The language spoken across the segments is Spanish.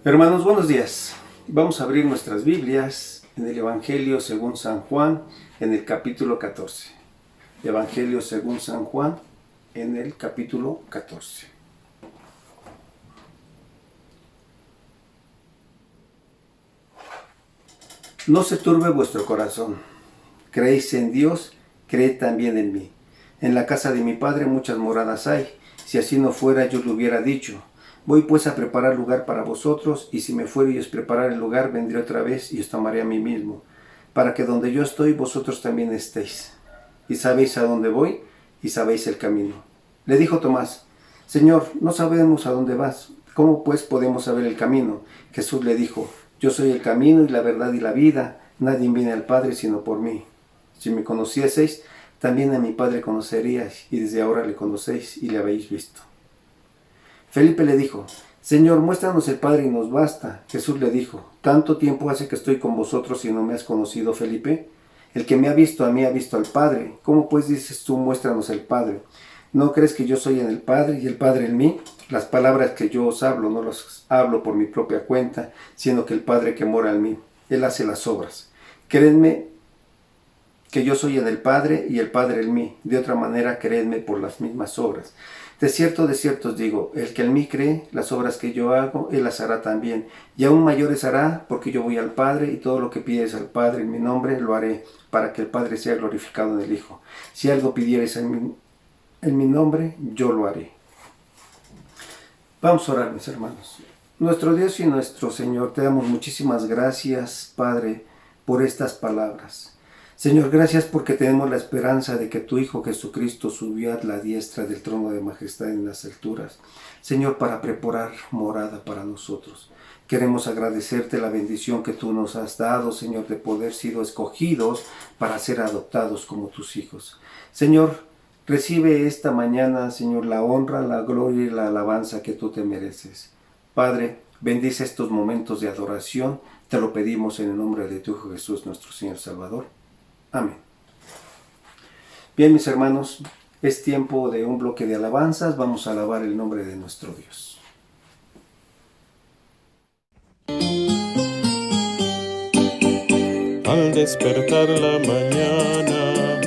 Hermanos, buenos días. Vamos a abrir nuestras Biblias en el Evangelio según San Juan, en el capítulo 14. Evangelio según San Juan, en el capítulo 14. No se turbe vuestro corazón. Creéis en Dios, creed también en mí. En la casa de mi Padre muchas moradas hay. Si así no fuera, yo lo hubiera dicho. Voy pues a preparar lugar para vosotros, y si me fuere y os preparar el lugar, vendré otra vez y os tomaré a mí mismo, para que donde yo estoy, vosotros también estéis. Y sabéis a dónde voy, y sabéis el camino. Le dijo Tomás: Señor, no sabemos a dónde vas. ¿Cómo pues podemos saber el camino? Jesús le dijo: Yo soy el camino y la verdad y la vida. Nadie viene al Padre sino por mí. Si me conocieseis, también a mi Padre conoceríais, y desde ahora le conocéis y le habéis visto. Felipe le dijo: Señor, muéstranos el Padre y nos basta. Jesús le dijo: ¿Tanto tiempo hace que estoy con vosotros y no me has conocido, Felipe? El que me ha visto a mí ha visto al Padre. ¿Cómo pues dices tú, muéstranos el Padre? ¿No crees que yo soy en el Padre y el Padre en mí? Las palabras que yo os hablo no las hablo por mi propia cuenta, sino que el Padre que mora en mí, Él hace las obras. Créedme que yo soy en el Padre y el Padre en mí. De otra manera, creedme por las mismas obras. De cierto os digo, el que en mí cree, las obras que yo hago, él las hará también. Y aún mayores hará, porque yo voy al Padre, y todo lo que pides al Padre en mi nombre, lo haré, para que el Padre sea glorificado en el Hijo. Si algo pidieres en mi nombre, yo lo haré. Vamos a orar, mis hermanos. Nuestro Dios y nuestro Señor, te damos muchísimas gracias, Padre, por estas palabras. Señor, gracias porque tenemos la esperanza de que tu Hijo Jesucristo subió a la diestra del trono de majestad en las alturas, Señor, para preparar morada para nosotros. Queremos agradecerte la bendición que tú nos has dado, Señor, de poder ser escogidos para ser adoptados como tus hijos. Señor, recibe esta mañana, Señor, la honra, la gloria y la alabanza que tú te mereces. Padre, bendice estos momentos de adoración, te lo pedimos en el nombre de tu Hijo Jesús, nuestro Señor Salvador. Amén. Bien, mis hermanos, es tiempo de un bloque de alabanzas. Vamos a alabar el nombre de nuestro Dios. Al despertar la mañana,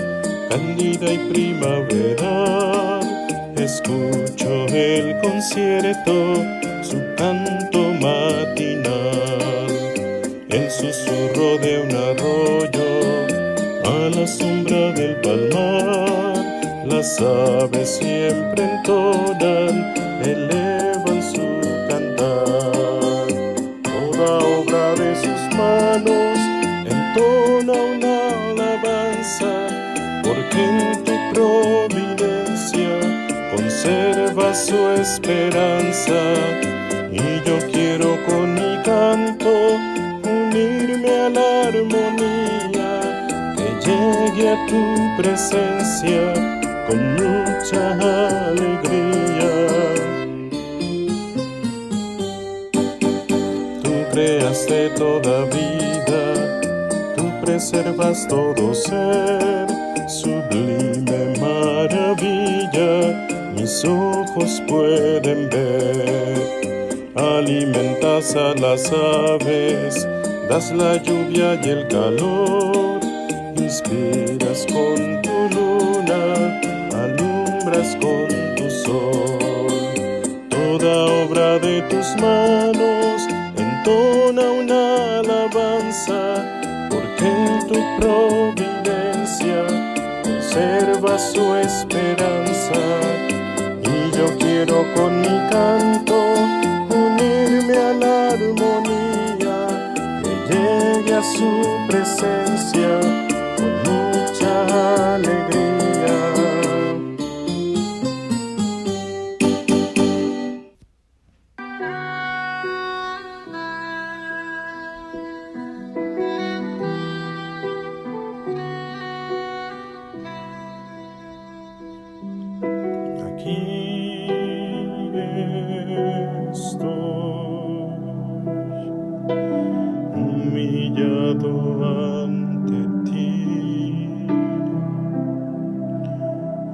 cándida y primaveral, escucho el concierto, su canto matinal, el susurro de un arroyo, a la sombra del palmar, las aves siempre entonan, elevan su cantar. Toda obra de sus manos entona una alabanza, porque en tu providencia conserva su esperanza. Y yo quiero con mi canto unirme a la armonía, que llegue a tu presencia con mucha alegría. Tú creaste toda vida, tú preservas todo ser, sublime maravilla, mis ojos pueden ver. Alimentas a las aves, das la lluvia y el calor, inspiras con tu luna, alumbras con tu sol. Toda obra de tus manos entona una alabanza, porque en tu providencia conserva su esperanza. Y yo quiero con mi canto unirme a la armonía, que llegue a su presencia con mucha alegría. Aquí estoy, humillado ante ti,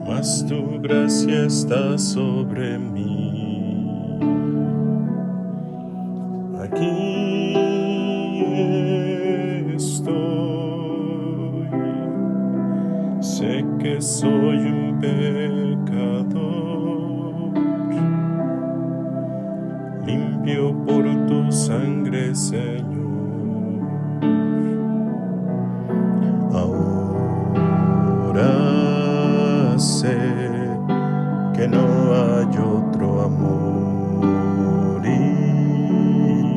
mas tu gracia está sobre mí. aquí estoy. Sé que soy un pecador, limpio por tu sangre, Señor. Ahora sé que no hay otro amor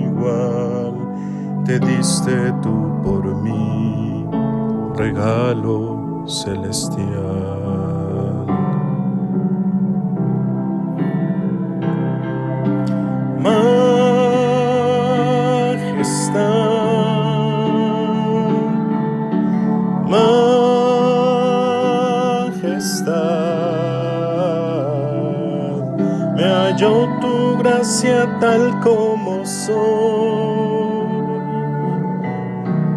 igual. Te diste tú por mí, regalo celestial. Majestad, me halló tu gracia tal como soy.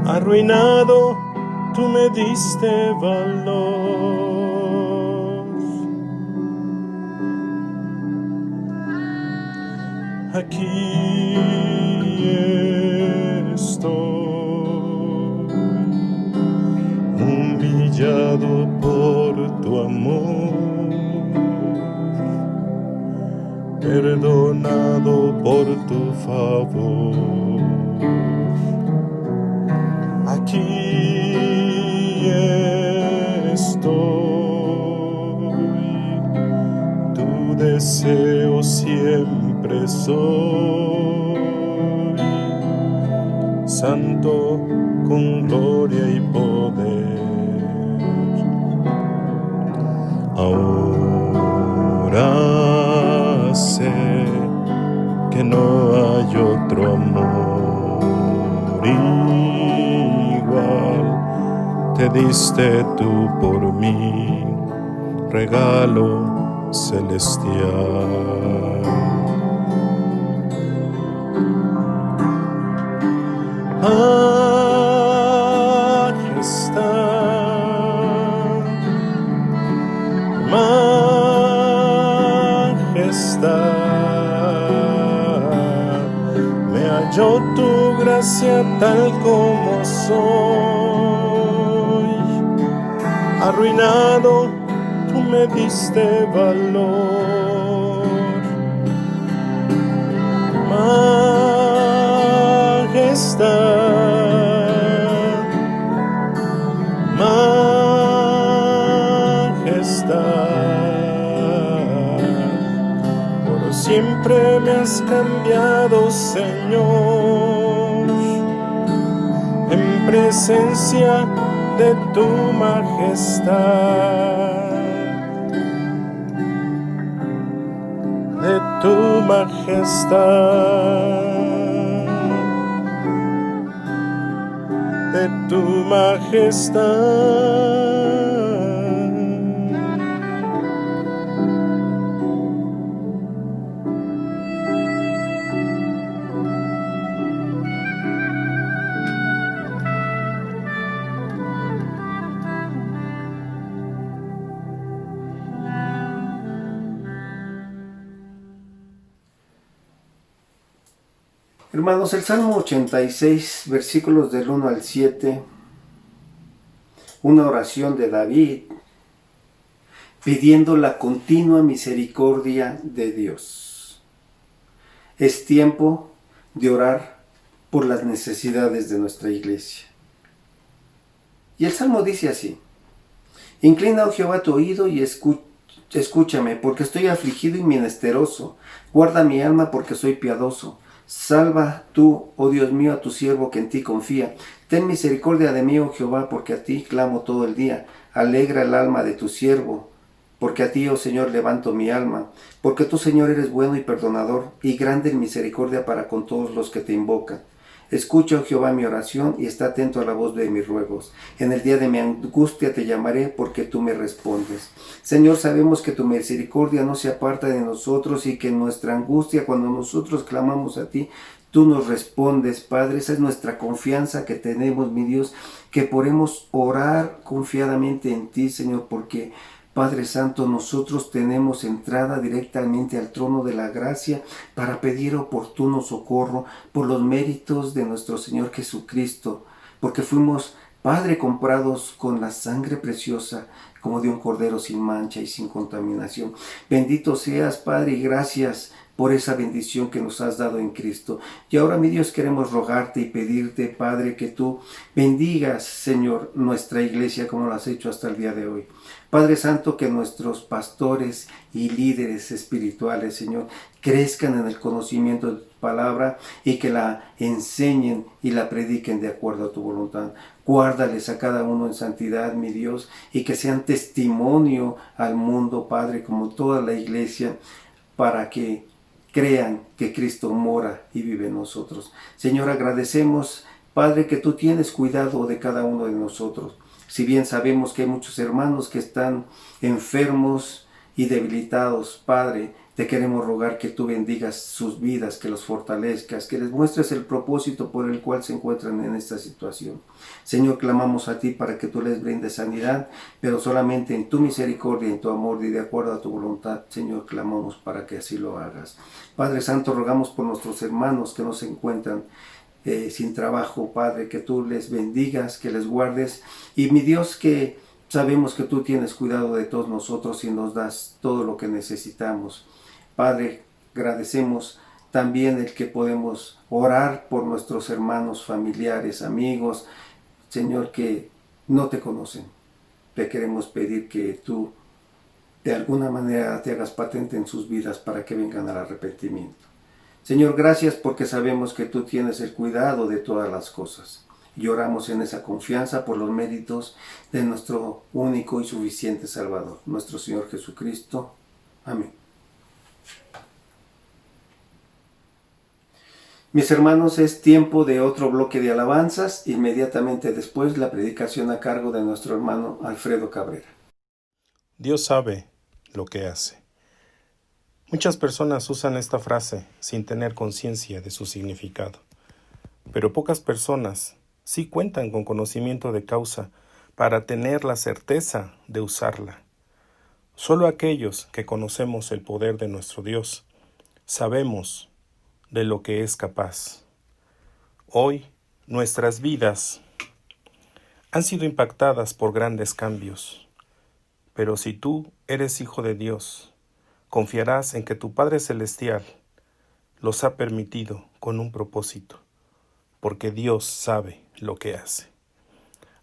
Arruinado, tú me diste valor. Aquí estoy, humillado por tu amor, perdonado por tu favor. Aquí estoy, tu deseo siempre soy, santo con gloria y poder. Ahora sé que no hay otro amor igual. Te diste tú por mí, regalo celestial. Majestad, majestad, me halló tu gracia tal como soy. Arruinado, tú me diste valor. Majestad, majestad, por siempre me has cambiado, Señor, en presencia de tu majestad, de tu majestad, de tu majestad. Hermanos, el Salmo 86, versículos del 1 al 7, una oración de David pidiendo la continua misericordia de Dios. Es tiempo de orar por las necesidades de nuestra iglesia. Y el Salmo dice así: Inclina, oh Jehová, tu oído y escúchame, porque estoy afligido y menesteroso. Guarda mi alma, porque soy piadoso. Salva tú, oh Dios mío, a tu siervo que en ti confía. Ten misericordia de mí, oh Jehová, porque a ti clamo todo el día. Alegra el alma de tu siervo, porque a ti, oh Señor, levanto mi alma. Porque tú, Señor, eres bueno y perdonador, y grande en misericordia para con todos los que te invocan. Escucha, oh Jehová, mi oración, y está atento a la voz de mis ruegos. En el día de mi angustia te llamaré, porque tú me respondes. Señor, sabemos que tu misericordia no se aparta de nosotros, y que en nuestra angustia, cuando nosotros clamamos a ti, tú nos respondes, Padre. Esa es nuestra confianza que tenemos, mi Dios, que podemos orar confiadamente en ti, Señor, porque Padre Santo, nosotros tenemos entrada directamente al trono de la gracia para pedir oportuno socorro por los méritos de nuestro Señor Jesucristo, porque fuimos, Padre, comprados con la sangre preciosa, como de un cordero sin mancha y sin contaminación. Bendito seas, Padre, y gracias por esa bendición que nos has dado en Cristo. Y ahora, mi Dios, queremos rogarte y pedirte, Padre, que tú bendigas, Señor, nuestra iglesia como lo has hecho hasta el día de hoy. Padre Santo, que nuestros pastores y líderes espirituales, Señor, crezcan en el conocimiento de tu palabra y que la enseñen y la prediquen de acuerdo a tu voluntad. Guárdales a cada uno en santidad, mi Dios, y que sean testimonio al mundo, Padre, como toda la iglesia, para que crean que Cristo mora y vive en nosotros. Señor, agradecemos, Padre, que tú tienes cuidado de cada uno de nosotros. Si bien sabemos que hay muchos hermanos que están enfermos y debilitados, Padre, te queremos rogar que tú bendigas sus vidas, que los fortalezcas, que les muestres el propósito por el cual se encuentran en esta situación. Señor, clamamos a ti para que tú les brindes sanidad, pero solamente en tu misericordia, en tu amor y de acuerdo a tu voluntad, Señor, clamamos para que así lo hagas. Padre Santo, rogamos por nuestros hermanos que no se encuentran sin trabajo, Padre, que tú les bendigas, que les guardes, y mi Dios, que sabemos que tú tienes cuidado de todos nosotros y nos das todo lo que necesitamos. Padre, agradecemos también el que podemos orar por nuestros hermanos, familiares, amigos, Señor, que no te conocen. Te queremos pedir que tú de alguna manera te hagas patente en sus vidas para que vengan al arrepentimiento. Señor, gracias porque sabemos que tú tienes el cuidado de todas las cosas. Y oramos en esa confianza por los méritos de nuestro único y suficiente Salvador, nuestro Señor Jesucristo. Amén. Mis hermanos, es tiempo de otro bloque de alabanzas. Inmediatamente después, la predicación a cargo de nuestro hermano Alfredo Cabrera. Dios sabe lo que hace. Muchas personas usan esta frase sin tener conciencia de su significado, pero pocas personas sí cuentan con conocimiento de causa para tener la certeza de usarla. Solo aquellos que conocemos el poder de nuestro Dios sabemos de lo que es capaz. Hoy nuestras vidas han sido impactadas por grandes cambios, pero si tú eres hijo de Dios, confiarás en que tu Padre Celestial los ha permitido con un propósito, porque Dios sabe lo que hace.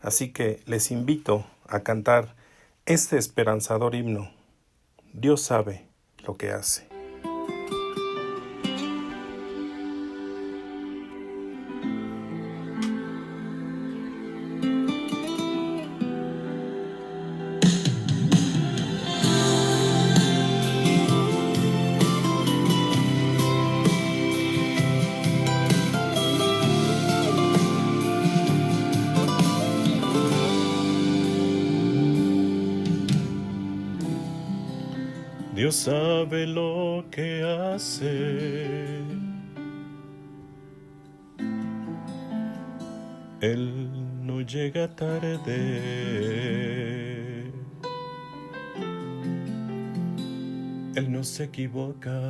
Así que les invito a cantar este esperanzador himno. Dios sabe lo que hace. Dios sabe lo que hace. Él no llega tarde. Él no se equivoca.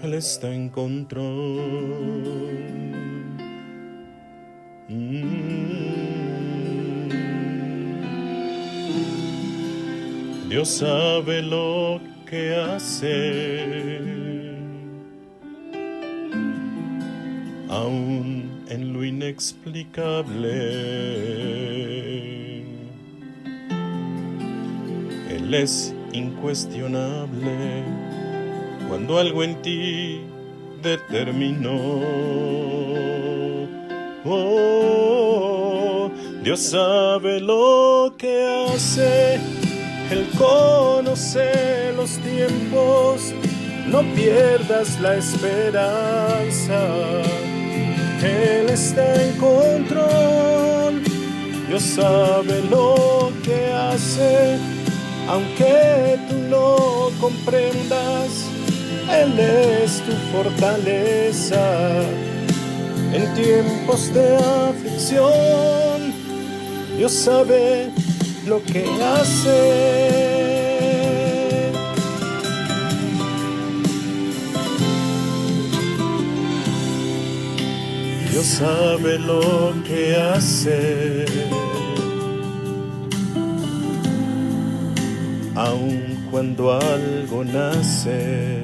Él está en control. Dios sabe lo que hace, aún en lo inexplicable. Él es incuestionable cuando algo en ti determinó. Oh, Dios sabe lo que hace. Él conoce los tiempos, no pierdas la esperanza. Él está en control, Dios sabe lo que hace, aunque tú no comprendas, Él es tu fortaleza. En tiempos de aflicción, Dios sabe lo que hace. Dios sabe lo que hace, aun cuando algo nace,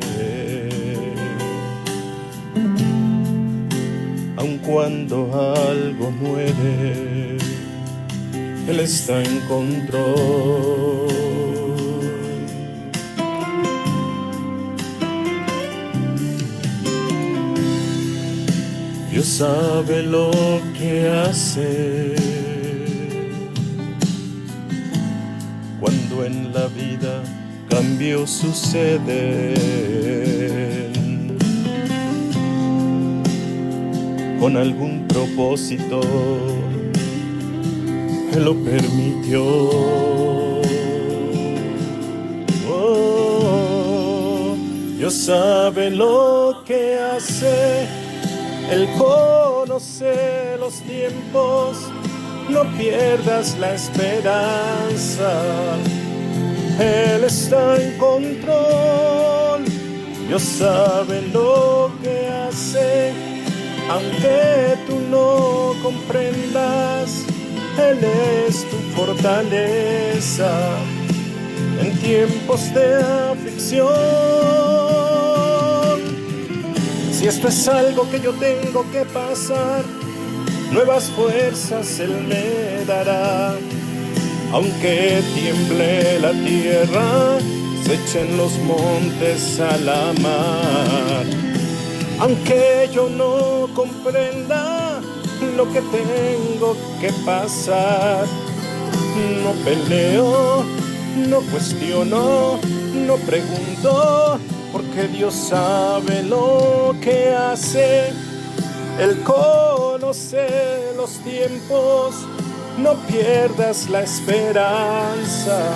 aun cuando algo muere, Él está en control. Dios sabe lo que hace cuando en la vida cambios suceden con algún propósito. Él lo permitió. Oh, Dios sabe lo que hace. Él conoce los tiempos, no pierdas la esperanza. Él está en control, Dios sabe lo que hace, aunque tú no comprendas, Él es tu fortaleza en tiempos de aflicción. Si esto es algo que yo tengo que pasar, nuevas fuerzas Él me dará. Aunque tiemble la tierra, se echen los montes a la mar. Aunque yo no comprenda lo que tengo que pasar, no peleo, no cuestiono, no pregunto, porque Dios sabe lo que hace. Él conoce los tiempos, no pierdas la esperanza.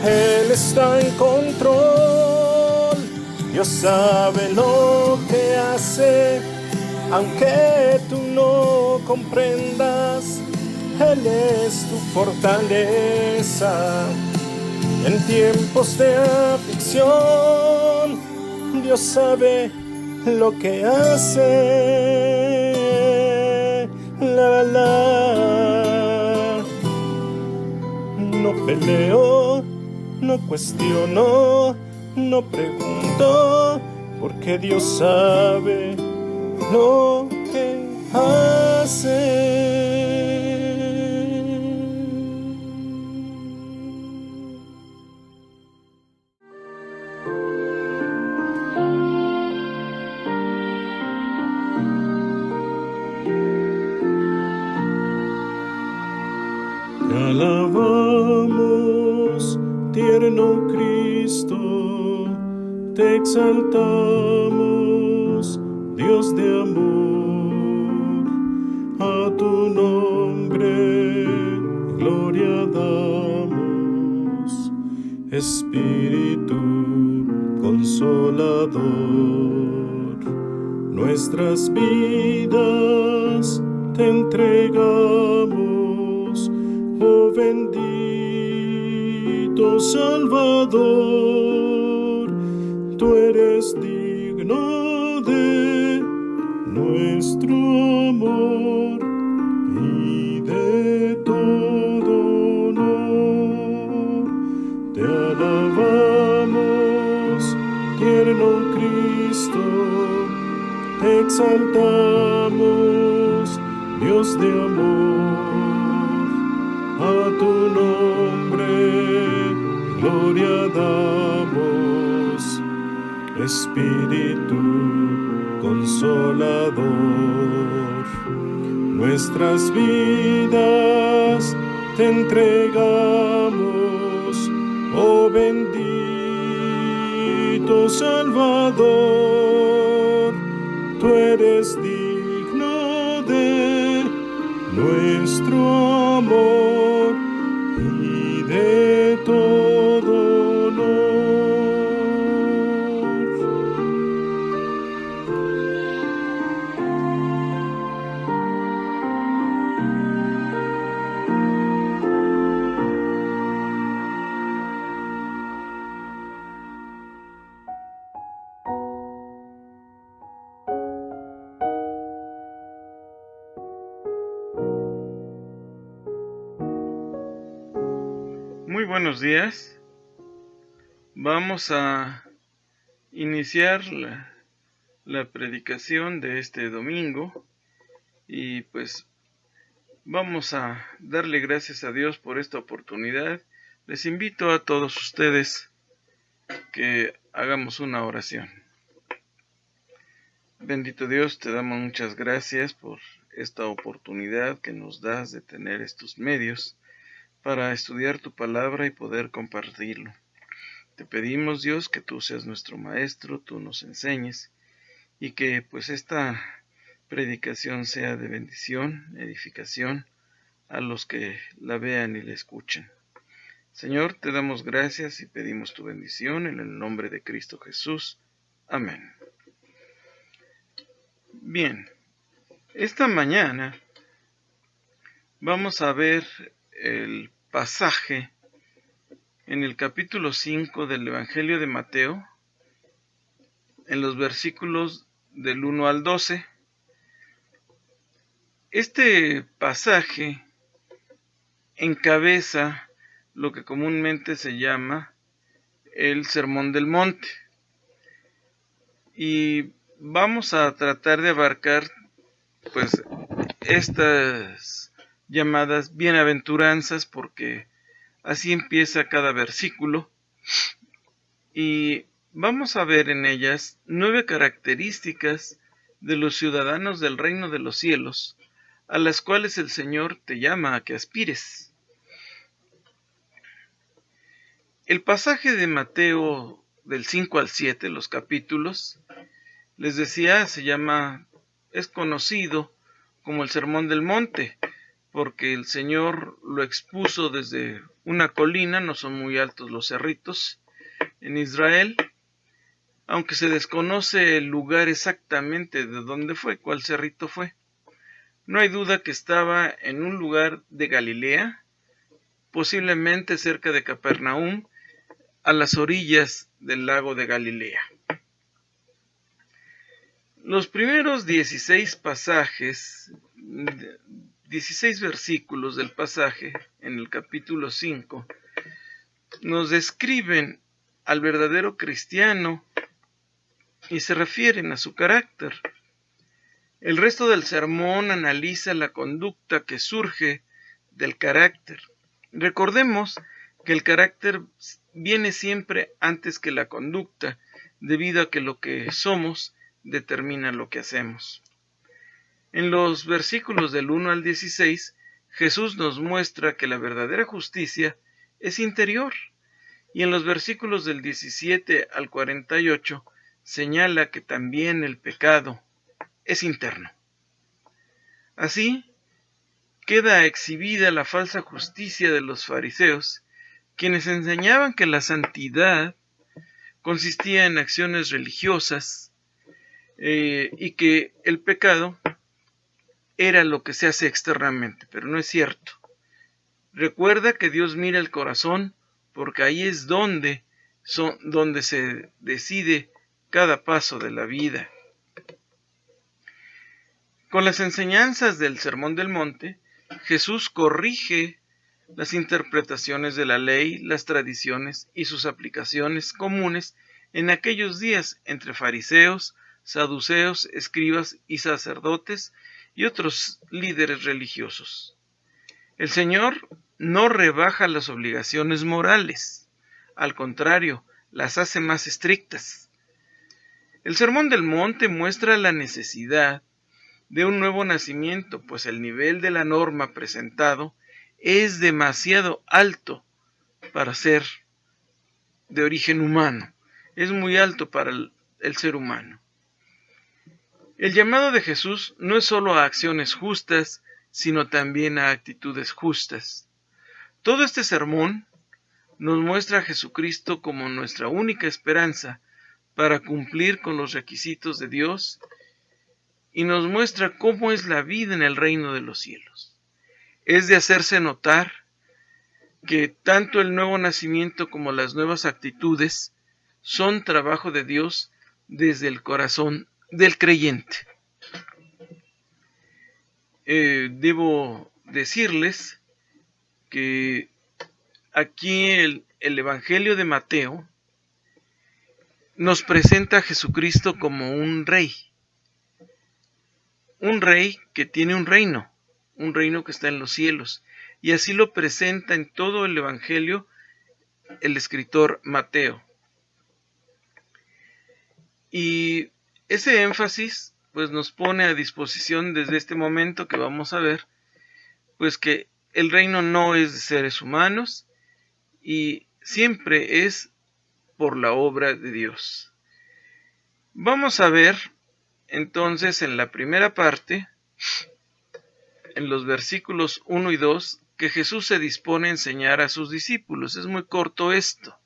Él está en control, Dios sabe lo que hace, aunque tú no comprendas, Él es tu fortaleza. En tiempos de aflicción, Dios sabe lo que hace. La, la. No peleo, no cuestiono, no pregunto, porque Dios sabe lo que hace. Te alabamos, tierno Cristo, te exaltamos, Dios de amor, a tu nombre gloria damos, Espíritu Consolador, nuestras vidas te entregamos, oh bendito Salvador, tú eres digno de nuestro amor y de todo honor. Te alabamos, tierno Cristo, te exaltamos, Dios de amor, a tu nombre gloria damos, Espíritu Consolador, nuestras vidas te entregamos, oh bendito Salvador, tú eres digno de nuestro amor y de todo honor. buenos días. Vamos a iniciar la predicación de este domingo y pues vamos a darle gracias a Dios por esta oportunidad. Les invito a todos ustedes que hagamos una oración. Bendito Dios, te damos muchas gracias por esta oportunidad que nos das de tener estos medios para estudiar tu palabra y poder compartirlo. Te pedimos, Dios, que tú seas nuestro maestro, tú nos enseñes y que pues esta predicación sea de bendición, edificación a los que la vean y la escuchen. Señor, te damos gracias y pedimos tu bendición en el nombre de Cristo Jesús. Amén. Bien, esta mañana vamos a ver el pasaje en el capítulo 5 del Evangelio de Mateo, en los versículos del 1 al 12. Este pasaje encabeza lo que comúnmente se llama el Sermón del Monte. Y vamos a tratar de abarcar pues estas llamadas bienaventuranzas, porque así empieza cada versículo, y vamos a ver en ellas 9 características de los ciudadanos del reino de los cielos, a las cuales el Señor te llama a que aspires. El pasaje de Mateo del 5 al 7, los capítulos, les decía, es conocido como el Sermón del Monte, porque el Señor lo expuso desde una colina, no son muy altos los cerritos, en Israel, aunque se desconoce el lugar exactamente de dónde fue, cuál cerrito fue. No hay duda que estaba en un lugar de Galilea, posiblemente cerca de Capernaum, a las orillas del lago de Galilea. Los primeros 16 versículos del pasaje, en el capítulo 5, nos describen al verdadero cristiano y se refieren a su carácter. El resto del sermón analiza la conducta que surge del carácter. Recordemos que el carácter viene siempre antes que la conducta, debido a que lo que somos determina lo que hacemos. En los versículos del 1 al 16, Jesús nos muestra que la verdadera justicia es interior, y en los versículos del 17 al 48 señala que también el pecado es interno. Así, queda exhibida la falsa justicia de los fariseos, quienes enseñaban que la santidad consistía en acciones religiosas, y que el pecado era lo que se hace externamente, pero no es cierto. Recuerda que Dios mira el corazón, porque ahí es donde se decide cada paso de la vida. Con las enseñanzas del Sermón del Monte, Jesús corrige las interpretaciones de la ley, las tradiciones y sus aplicaciones comunes en aquellos días entre fariseos, saduceos, escribas y sacerdotes y otros líderes religiosos. El Señor no rebaja las obligaciones morales, al contrario, las hace más estrictas. El Sermón del Monte muestra la necesidad de un nuevo nacimiento, pues el nivel de la norma presentado es demasiado alto para ser de origen humano, es muy alto para el ser humano. El llamado de Jesús no es solo a acciones justas, sino también a actitudes justas. Todo este sermón nos muestra a Jesucristo como nuestra única esperanza para cumplir con los requisitos de Dios y nos muestra cómo es la vida en el reino de los cielos. Es de hacerse notar que tanto el nuevo nacimiento como las nuevas actitudes son trabajo de Dios desde el corazón del creyente. Debo decirles que aquí el Evangelio de Mateo nos presenta a Jesucristo como un rey que tiene un reino que está en los cielos, y así lo presenta en todo el Evangelio el escritor Mateo. Y ese énfasis pues nos pone a disposición desde este momento que vamos a ver, pues que el reino no es de seres humanos y siempre es por la obra de Dios. Vamos a ver entonces en la primera parte, en los versículos 1 y 2, que Jesús se dispone a enseñar a sus discípulos. Es muy corto esto.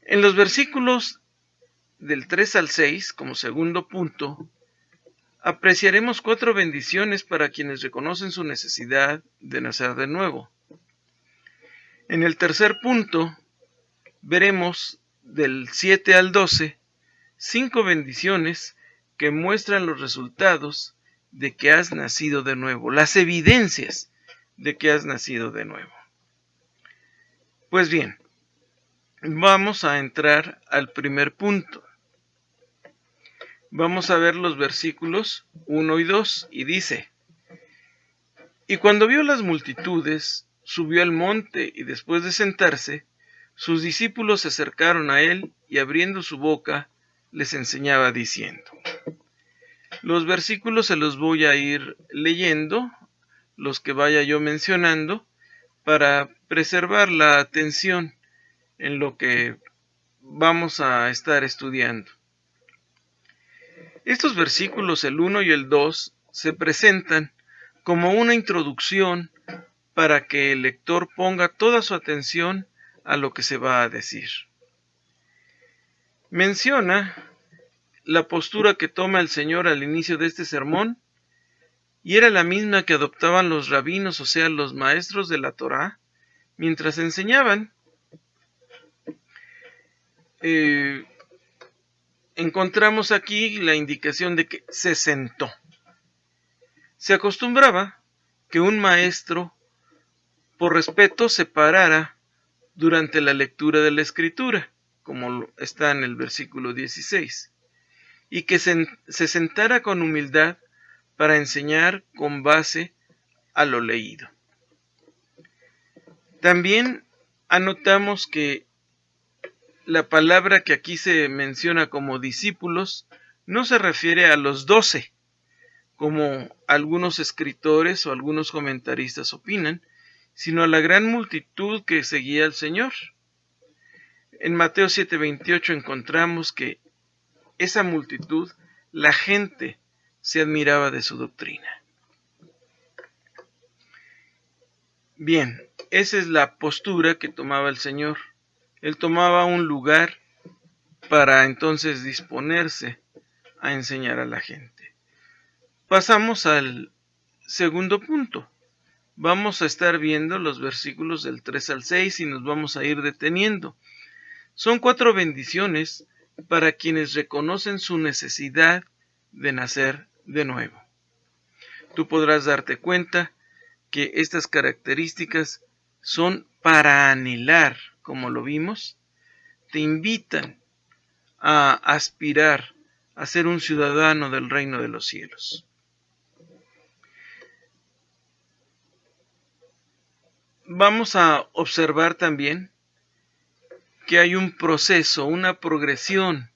En los versículos del 3 al 6, como segundo punto, apreciaremos 4 bendiciones para quienes reconocen su necesidad de nacer de nuevo. En el tercer punto, veremos del 7 al 12, 5 bendiciones que muestran los resultados de que has nacido de nuevo, las evidencias de que has nacido de nuevo. Pues bien, vamos a entrar al primer punto. Vamos a ver los versículos 1 y 2, y dice: Y cuando vio las multitudes, subió al monte, y después de sentarse, sus discípulos se acercaron a él, y abriendo su boca, les enseñaba diciendo. Los versículos se los voy a ir leyendo, los que vaya yo mencionando, para preservar la atención en lo que vamos a estar estudiando. Estos versículos, el 1 y el 2, se presentan como una introducción para que el lector ponga toda su atención a lo que se va a decir. Menciona la postura que toma el Señor al inicio de este sermón, y era la misma que adoptaban los rabinos, o sea, los maestros de la Torá, mientras enseñaban. Encontramos aquí la indicación de que se sentó. Se acostumbraba que un maestro, por respeto, se parara durante la lectura de la Escritura, como está en el versículo 16, y que se sentara con humildad para enseñar con base a lo leído. También anotamos que la palabra que aquí se menciona como discípulos no se refiere a los 12, como algunos escritores o algunos comentaristas opinan, sino a la gran multitud que seguía al Señor. En Mateo 7:28 encontramos que esa multitud, la gente, se admiraba de su doctrina. Bien, esa es la postura que tomaba el Señor. Él tomaba un lugar para entonces disponerse a enseñar a la gente. Pasamos al segundo punto. Vamos a estar viendo los versículos del 3 al 6 y nos vamos a ir deteniendo. Son 4 bendiciones para quienes reconocen su necesidad de nacer de nuevo. Tú podrás darte cuenta que estas características son para anhelar, como lo vimos, te invitan a aspirar a ser un ciudadano del reino de los cielos. Vamos a observar también que hay un proceso, una progresión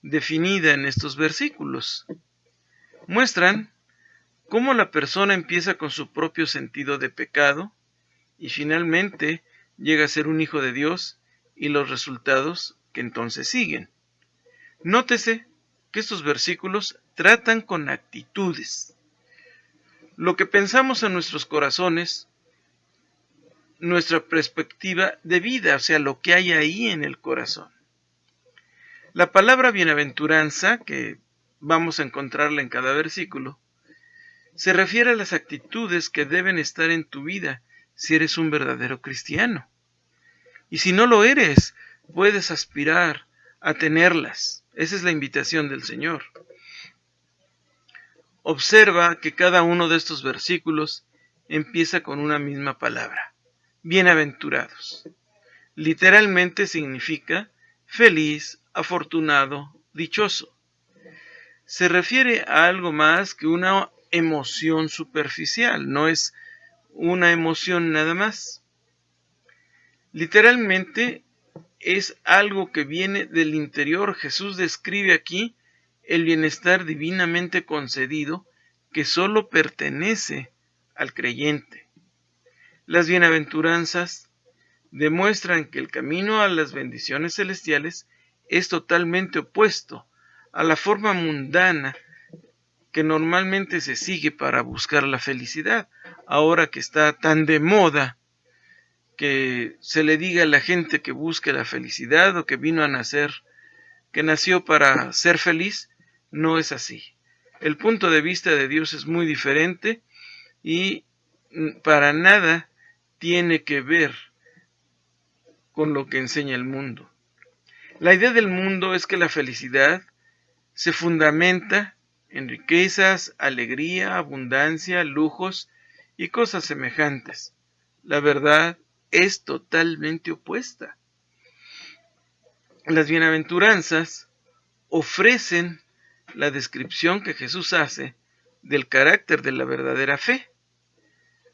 definida en estos versículos. Muestran cómo la persona empieza con su propio sentido de pecado y finalmente llega a ser un hijo de Dios, y los resultados que entonces siguen. Nótese que estos versículos tratan con actitudes. Lo que pensamos en nuestros corazones, nuestra perspectiva de vida, o sea, lo que hay ahí en el corazón. La palabra bienaventuranza, que vamos a encontrarla en cada versículo, se refiere a las actitudes que deben estar en tu vida si eres un verdadero cristiano. Y si no lo eres, puedes aspirar a tenerlas. Esa es la invitación del Señor. Observa que cada uno de estos versículos empieza con una misma palabra: bienaventurados. Literalmente significa feliz, afortunado, dichoso. Se refiere a algo más que una emoción superficial, no es una emoción nada más. Literalmente es algo que viene del interior. Jesús describe aquí el bienestar divinamente concedido que solo pertenece al creyente. Las bienaventuranzas demuestran que el camino a las bendiciones celestiales es totalmente opuesto a la forma mundana que normalmente se sigue para buscar la felicidad. Ahora que está tan de moda que se le diga a la gente que busque la felicidad o que vino a nacer, que nació para ser feliz, no es así. El punto de vista de Dios es muy diferente y para nada tiene que ver con lo que enseña el mundo. La idea del mundo es que la felicidad se fundamenta en riquezas, alegría, abundancia, lujos y cosas semejantes. La verdad es totalmente opuesta. Las bienaventuranzas ofrecen la descripción que Jesús hace del carácter de la verdadera fe.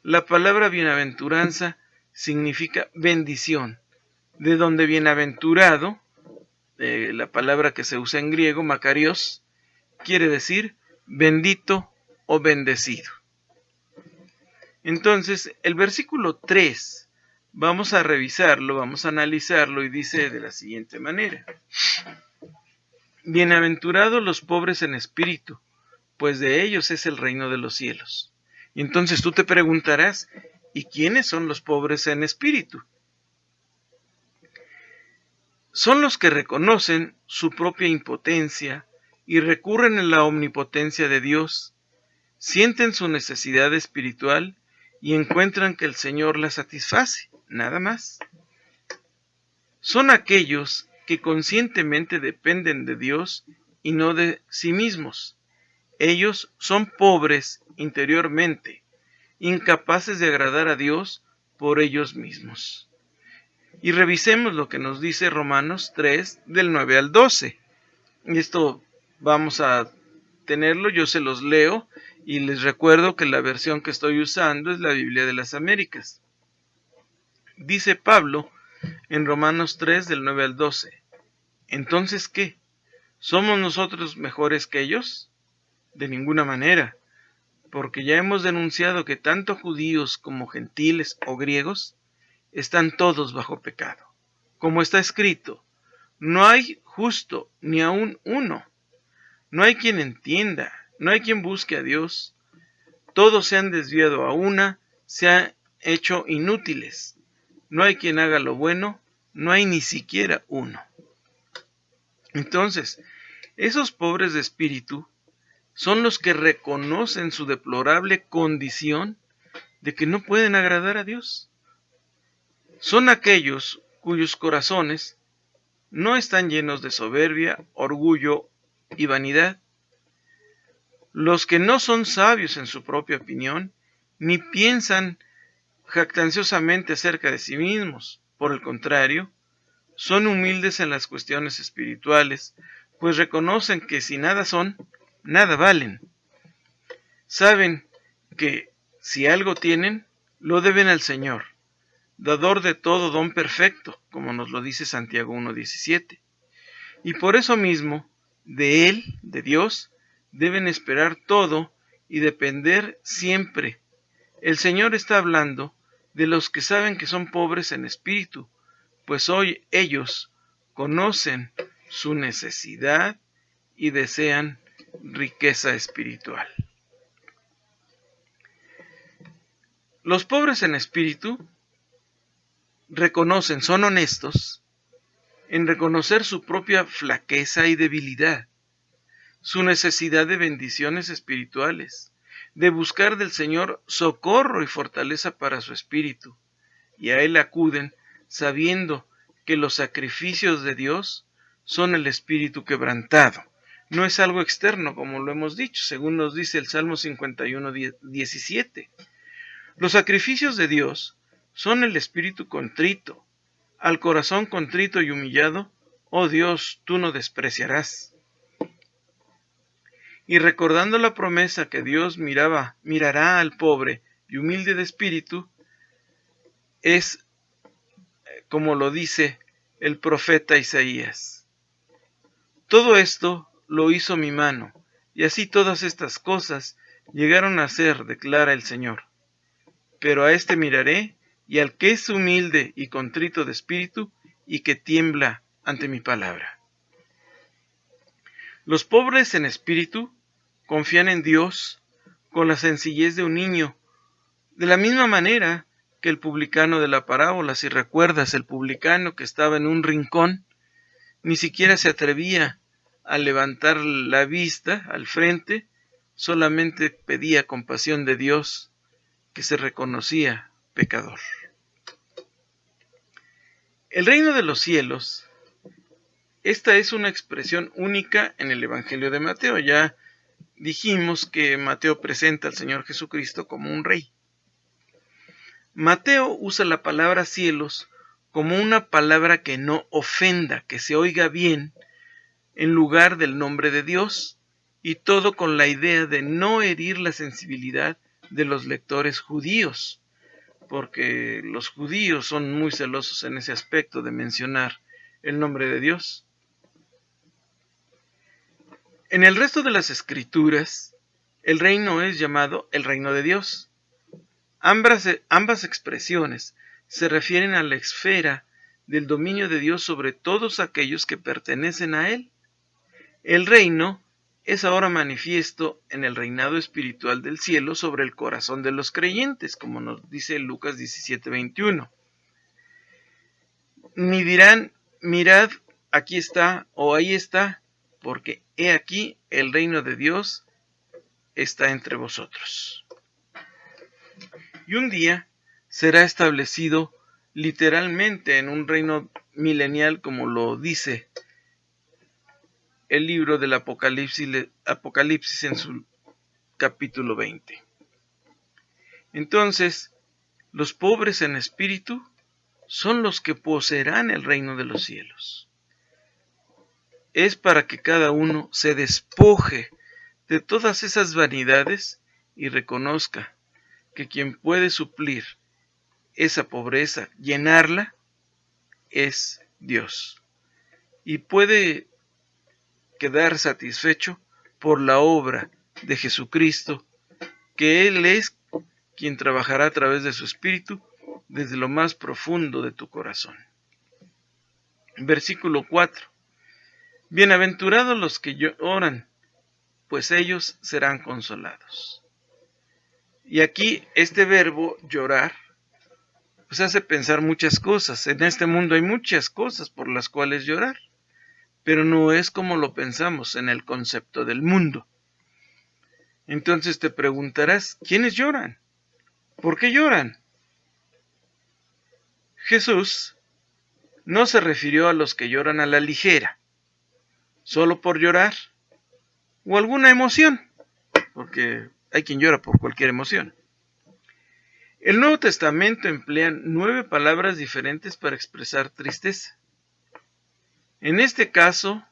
La palabra bienaventuranza significa bendición, de donde bienaventurado, la palabra que se usa en griego, makarios, quiere decir bendito o bendecido. Entonces, el versículo 3, vamos a revisarlo, vamos a analizarlo y dice de la siguiente manera: bienaventurados los pobres en espíritu, pues de ellos es el reino de los cielos. Y entonces tú te preguntarás, ¿y quiénes son los pobres en espíritu? Son los que reconocen su propia impotencia y recurren a la omnipotencia de Dios, sienten su necesidad espiritual y encuentran que el Señor la satisface, nada más. Son aquellos que conscientemente dependen de Dios y no de sí mismos. Ellos son pobres interiormente, incapaces de agradar a Dios por ellos mismos. Y revisemos lo que nos dice Romanos 3, del 9 al 12. Y esto vamos a tenerlo, yo se los leo y les recuerdo que la versión que estoy usando es la Biblia de las Américas. Dice Pablo en Romanos 3, del 9 al 12. ¿Entonces qué? ¿Somos nosotros mejores que ellos? De ninguna manera, porque ya hemos denunciado que tanto judíos como gentiles o griegos están todos bajo pecado. Como está escrito, no hay justo ni aun uno. No hay quien entienda, no hay quien busque a Dios. Todos se han desviado a una, se han hecho inútiles. No hay quien haga lo bueno, no hay ni siquiera uno. Entonces, esos pobres de espíritu son los que reconocen su deplorable condición de que no pueden agradar a Dios. Son aquellos cuyos corazones no están llenos de soberbia, orgullo y vanidad. Los que no son sabios en su propia opinión, ni piensan jactanciosamente acerca de sí mismos. Por el contrario, son humildes en las cuestiones espirituales, pues reconocen que si nada son, nada valen. Saben que si algo tienen, lo deben al Señor, dador de todo don perfecto, como nos lo dice Santiago 1:17. Y por eso mismo, de Él, de Dios, deben esperar todo y depender siempre. El Señor está hablando de los que saben que son pobres en espíritu, pues hoy ellos conocen su necesidad y desean riqueza espiritual. Los pobres en espíritu reconocen, son honestos en reconocer su propia flaqueza y debilidad, su necesidad de bendiciones espirituales, de buscar del Señor socorro y fortaleza para su espíritu, y a Él acuden sabiendo que los sacrificios de Dios son el espíritu quebrantado. No es algo externo, como lo hemos dicho, según nos dice el Salmo 51:17. Los sacrificios de Dios son el espíritu contrito. Al corazón contrito y humillado, oh Dios, tú no despreciarás. Y recordando la promesa que Dios mirará al pobre y humilde de espíritu, es como lo dice el profeta Isaías. Todo esto lo hizo mi mano, y así todas estas cosas llegaron a ser, declara el Señor. Pero a este miraré, y al que es humilde y contrito de espíritu, y que tiembla ante mi palabra. Los pobres en espíritu confían en Dios con la sencillez de un niño, de la misma manera que el publicano de la parábola. Si recuerdas, el publicano que estaba en un rincón, ni siquiera se atrevía a levantar la vista al frente, solamente pedía compasión de Dios, que se reconocía pecador. El reino de los cielos, esta es una expresión única en el Evangelio de Mateo. Ya dijimos que Mateo presenta al Señor Jesucristo como un rey. Mateo usa la palabra cielos como una palabra que no ofenda, que se oiga bien, en lugar del nombre de Dios, y todo con la idea de no herir la sensibilidad de los lectores judíos, porque los judíos son muy celosos en ese aspecto de mencionar el nombre de Dios. En el resto de las escrituras, el reino es llamado el reino de Dios. Ambas expresiones se refieren a la esfera del dominio de Dios sobre todos aquellos que pertenecen a Él. El reino es ahora manifiesto en el reinado espiritual del cielo sobre el corazón de los creyentes, como nos dice Lucas 17:21. Ni dirán, mirad, aquí está o ahí está, porque he aquí el reino de Dios está entre vosotros. Y un día será establecido literalmente en un reino milenial, como lo dice el libro del Apocalipsis en su capítulo 20. Entonces, los pobres en espíritu son los que poseerán el reino de los cielos. Es para que cada uno se despoje de todas esas vanidades y reconozca que quien puede suplir esa pobreza, llenarla, es Dios. Y puede quedar satisfecho por la obra de Jesucristo, que Él es quien trabajará a través de su Espíritu desde lo más profundo de tu corazón. Versículo 4. Bienaventurados los que lloran, pues ellos serán consolados. Y aquí este verbo llorar pues hace pensar muchas cosas. En este mundo hay muchas cosas por las cuales llorar, pero no es como lo pensamos en el concepto del mundo. Entonces te preguntarás, ¿quiénes lloran? ¿Por qué lloran? Jesús no se refirió a los que lloran a la ligera, solo por llorar, o alguna emoción, porque hay quien llora por cualquier emoción. El Nuevo Testamento emplea 9 palabras diferentes para expresar tristeza. En este caso,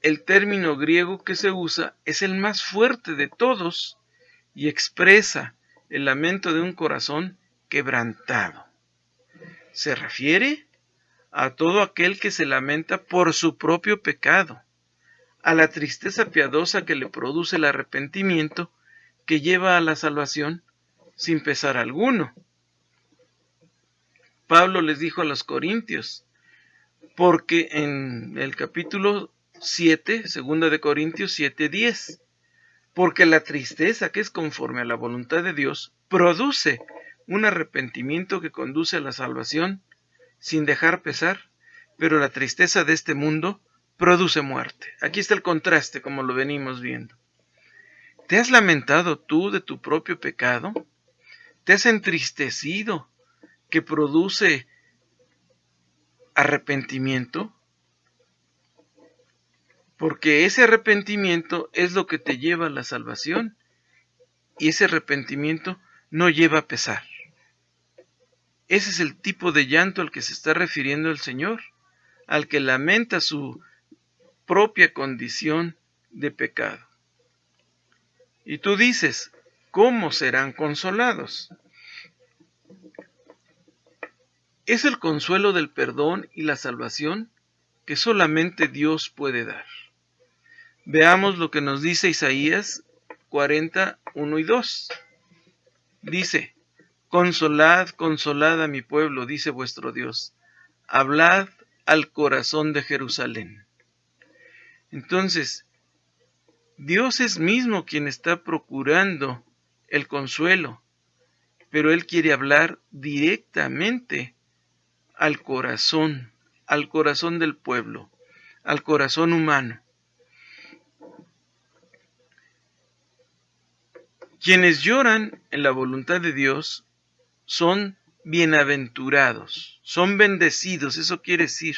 el término griego que se usa es el más fuerte de todos y expresa el lamento de un corazón quebrantado. Se refiere a todo aquel que se lamenta por su propio pecado, a la tristeza piadosa que le produce el arrepentimiento que lleva a la salvación sin pesar alguno. Pablo les dijo a los corintios, porque en el capítulo 7, 2 de Corintios 7:10, porque la tristeza que es conforme a la voluntad de Dios produce un arrepentimiento que conduce a la salvación sin dejar pesar, pero la tristeza de este mundo produce muerte. Aquí está el contraste, como lo venimos viendo. ¿Te has lamentado tú de tu propio pecado? ¿Te has entristecido que produce arrepentimiento? Porque ese arrepentimiento es lo que te lleva a la salvación, y ese arrepentimiento no lleva a pesar. ese es el tipo de llanto al que se está refiriendo el Señor, al que lamenta su propia condición de pecado. Y tú dices, ¿cómo serán consolados? Es el consuelo del perdón y la salvación que solamente Dios puede dar. Veamos lo que nos dice Isaías 40, 1 y 2. Dice, consolad, consolad a mi pueblo, dice vuestro Dios. Hablad al corazón de Jerusalén. Entonces, Dios es mismo quien está procurando el consuelo, pero Él quiere hablar directamente al corazón del pueblo, al corazón humano. Quienes lloran en la voluntad de Dios son bienaventurados, son bendecidos, eso quiere decir.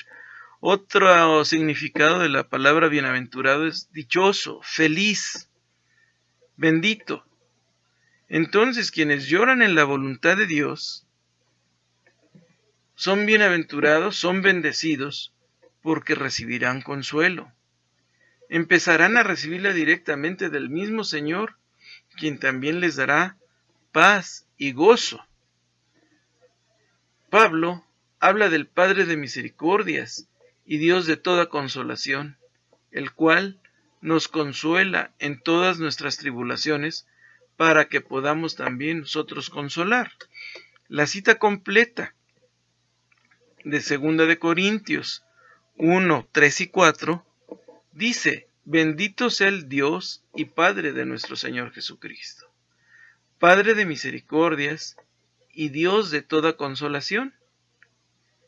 Otro significado de la palabra bienaventurado es dichoso, feliz, bendito. Entonces, quienes lloran en la voluntad de Dios son bienaventurados, son bendecidos, porque recibirán consuelo. Empezarán a recibirla directamente del mismo Señor, quien también les dará paz y gozo. Pablo habla del Padre de misericordias y Dios de toda consolación, el cual nos consuela en todas nuestras tribulaciones, para que podamos también nosotros consolar. La cita completa de 2 de Corintios 1, 3 y 4 dice, bendito sea el Dios y Padre de nuestro Señor Jesucristo, Padre de misericordias y Dios de toda consolación,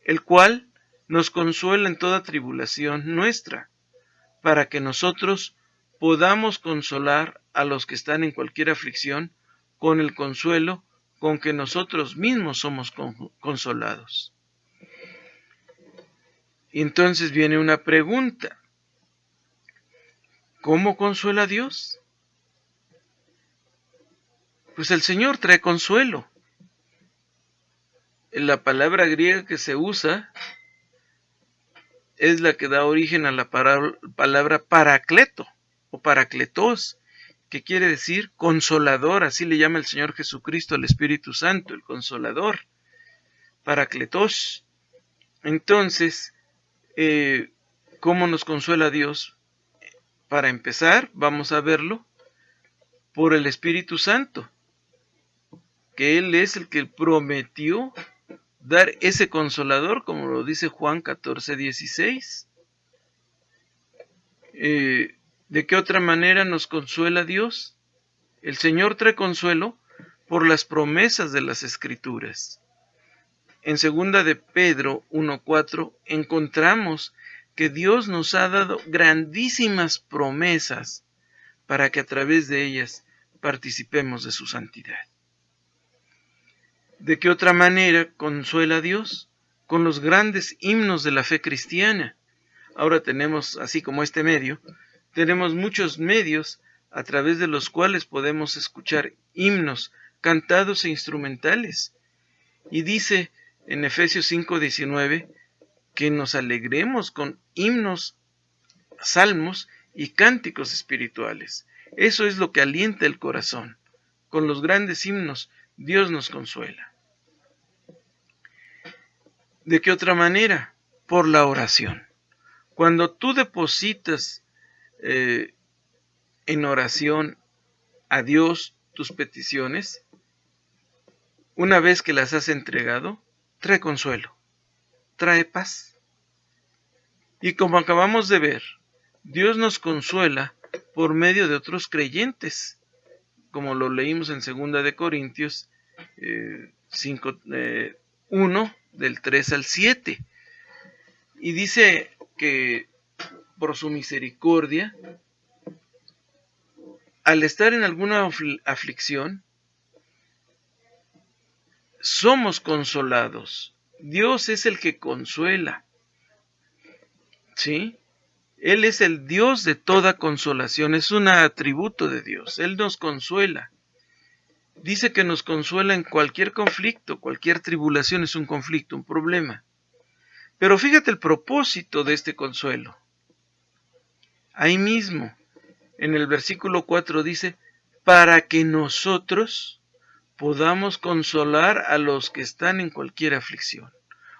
el cual nos consuela en toda tribulación nuestra, para que nosotros podamos consolar a los que están en cualquier aflicción con el consuelo con que nosotros mismos somos consolados. Y entonces viene una pregunta. ¿Cómo consuela Dios? Pues el Señor trae consuelo. La palabra griega que se usa es la que da origen a la palabra paracleto o paracletos, que quiere decir consolador, así le llama el Señor Jesucristo al Espíritu Santo, el consolador, paracletos. Entonces, ¿cómo nos consuela Dios? Para empezar, vamos a verlo por el Espíritu Santo, que Él es el que prometió dar ese consolador, como lo dice Juan 14, 16. ¿De qué otra manera nos consuela Dios? El Señor trae consuelo por las promesas de las Escrituras. En 2 de Pedro 1:4 encontramos que Dios nos ha dado grandísimas promesas para que a través de ellas participemos de su santidad. ¿De qué otra manera consuela a Dios? Con los grandes himnos de la fe cristiana. Ahora tenemos, así como este medio, tenemos muchos medios a través de los cuales podemos escuchar himnos cantados e instrumentales. Y dice en Efesios 5:19 que nos alegremos con himnos, salmos y cánticos espirituales. Eso es lo que alienta el corazón. Con los grandes himnos Dios nos consuela. ¿De qué otra manera? Por la oración. Cuando tú depositas en oración a Dios tus peticiones, una vez que las has entregado, trae consuelo, trae paz. Y como acabamos de ver, Dios nos consuela por medio de otros creyentes, como lo leímos en 2 de Corintios 1, del 3 al 7. Y dice que por su misericordia, al estar en alguna aflicción, somos consolados. Dios es el que consuela. ¿Sí? Él es el Dios de toda consolación, es un atributo de Dios. Él nos consuela. dice que nos consuela en cualquier conflicto, cualquier tribulación es un conflicto, un problema. Pero fíjate el propósito de este consuelo. Ahí mismo, en el versículo 4 dice, para que nosotros podamos consolar a los que están en cualquier aflicción.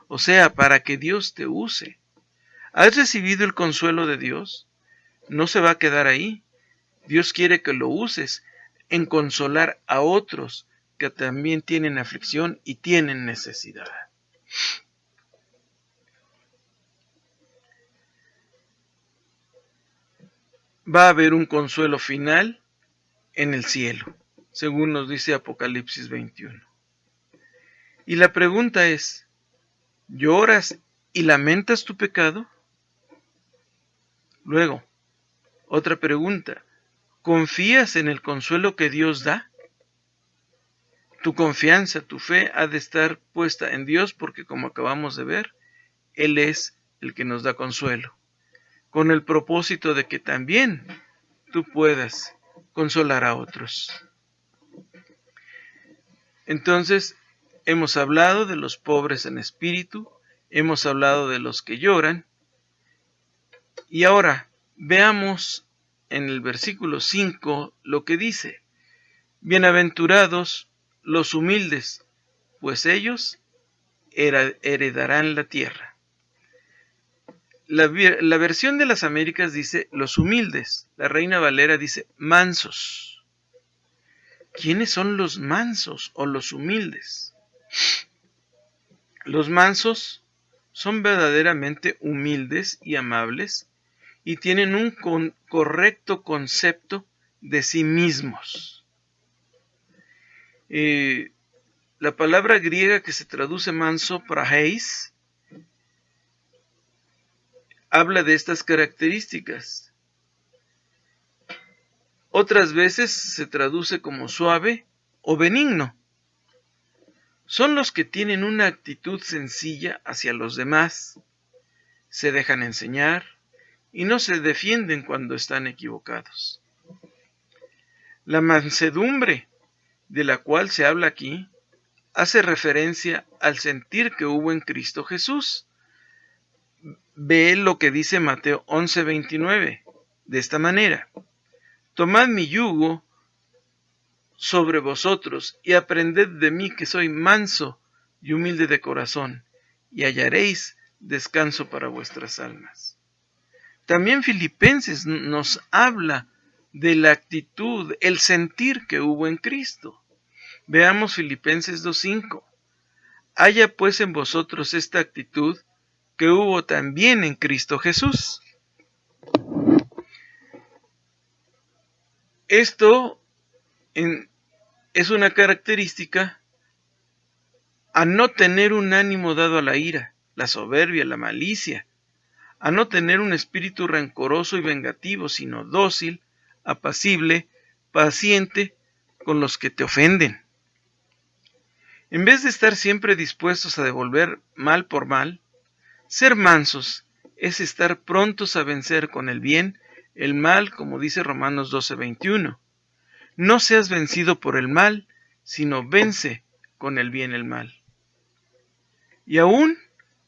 O sea, para que Dios te use. ¿Has recibido el consuelo de Dios? No se va a quedar ahí. Dios quiere que lo uses en consolar a otros que también tienen aflicción y tienen necesidad. Va a haber un consuelo final en el cielo, según nos dice Apocalipsis 21. Y la pregunta es, ¿lloras y lamentas tu pecado? Luego, otra pregunta, ¿confías en el consuelo que Dios da? Tu confianza, tu fe ha de estar puesta en Dios porque, como acabamos de ver, Él es el que nos da consuelo, con el propósito de que también tú puedas consolar a otros. Entonces, hemos hablado de los pobres en espíritu, hemos hablado de los que lloran, y ahora veamos en el versículo 5 lo que dice: bienaventurados los humildes, pues ellos heredarán la tierra. La versión de las Américas dice los humildes, la Reina Valera dice mansos. ¿Quiénes son los mansos o los humildes? Los mansos son verdaderamente humildes y amables y tienen un correcto concepto de sí mismos. La palabra griega que se traduce manso, praheis, habla de estas características. Otras veces se traduce como suave o benigno. Son los que tienen una actitud sencilla hacia los demás, se dejan enseñar y no se defienden cuando están equivocados. La mansedumbre de la cual se habla aquí hace referencia al sentir que hubo en Cristo Jesús. Ve lo que dice Mateo 11:29, de esta manera: tomad mi yugo sobre vosotros y aprended de mí, que soy manso y humilde de corazón, y hallaréis descanso para vuestras almas. También Filipenses nos habla de la actitud, el sentir que hubo en Cristo. Veamos Filipenses 2:5. Haya pues en vosotros esta actitud que hubo también en Cristo Jesús. Esto es una característica a no tener un ánimo dado a la ira, la soberbia, la malicia, a no tener un espíritu rencoroso y vengativo, sino dócil, apacible, paciente con los que te ofenden. En vez de estar siempre dispuestos a devolver mal por mal, ser mansos es estar prontos a vencer con el bien el mal, como dice Romanos 12:21. No seas vencido por el mal, sino vence con el bien el mal. Y aún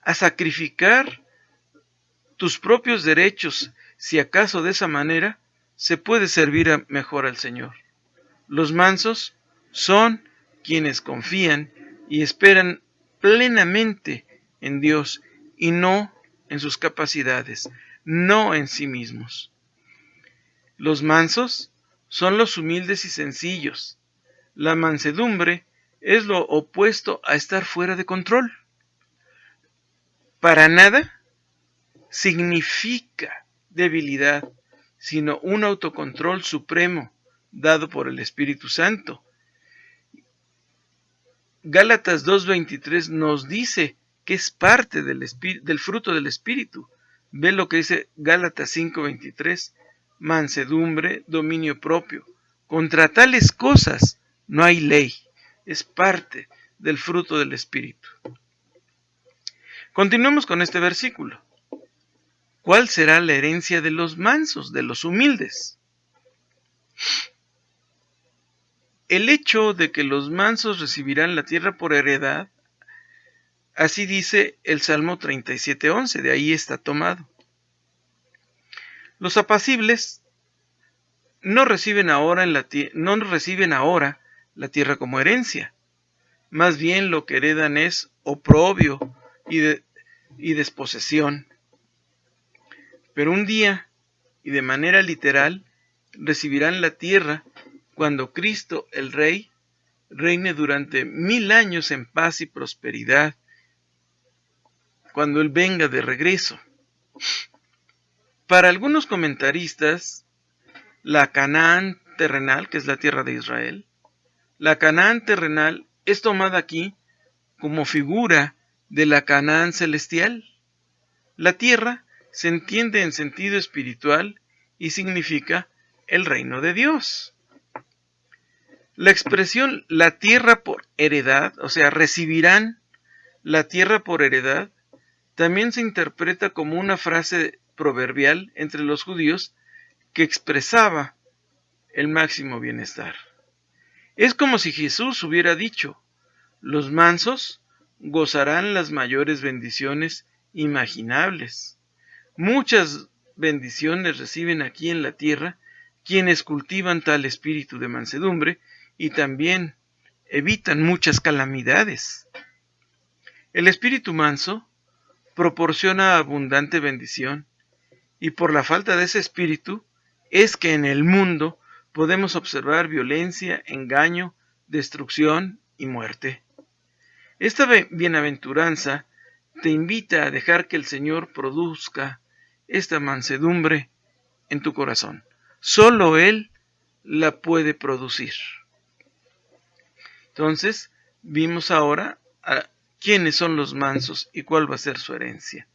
a sacrificar tus propios derechos, si acaso de esa manera se puede servir mejor al Señor. Los mansos son quienes confían y esperan plenamente en Dios y no en sus capacidades, no en sí mismos. Los mansos son los humildes y sencillos. La mansedumbre es lo opuesto a estar fuera de control. Para nada significa debilidad, sino un autocontrol supremo dado por el Espíritu Santo. Gálatas 2:23 nos dice que es parte del fruto del Espíritu. Ve lo que dice Gálatas 5:23, mansedumbre, dominio propio. Contra tales cosas no hay ley, es parte del fruto del Espíritu. Continuemos con este versículo. ¿Cuál será la herencia de los mansos, de los humildes? el hecho de que los mansos recibirán la tierra por heredad, así dice el Salmo 37:11, de ahí está tomado. Los apacibles no reciben ahora la tierra como herencia. Más bien lo que heredan es oprobio y desposesión. Pero un día, y de manera literal, recibirán la tierra cuando Cristo, el Rey, reine durante 1000 años en paz y prosperidad, cuando Él venga de regreso. Para algunos comentaristas, la Canaán terrenal, que es la tierra de Israel, la Canaán terrenal es tomada aquí como figura de la Canaán celestial. La tierra se entiende en sentido espiritual y significa el reino de Dios. La expresión la tierra por heredad, o sea, recibirán la tierra por heredad, también se interpreta como una frase proverbial entre los judíos que expresaba el máximo bienestar. Es como si Jesús hubiera dicho: los mansos gozarán las mayores bendiciones imaginables. Muchas bendiciones reciben aquí en la tierra quienes cultivan tal espíritu de mansedumbre y también evitan muchas calamidades. El espíritu manso proporciona abundante bendición, y por la falta de ese espíritu es que en el mundo podemos observar violencia, engaño, destrucción y muerte. Esta bienaventuranza te invita a dejar que el Señor produzca esta mansedumbre en tu corazón. Solo Él la puede producir. Entonces, vimos ahora a quiénes son los mansos y cuál va a ser su herencia.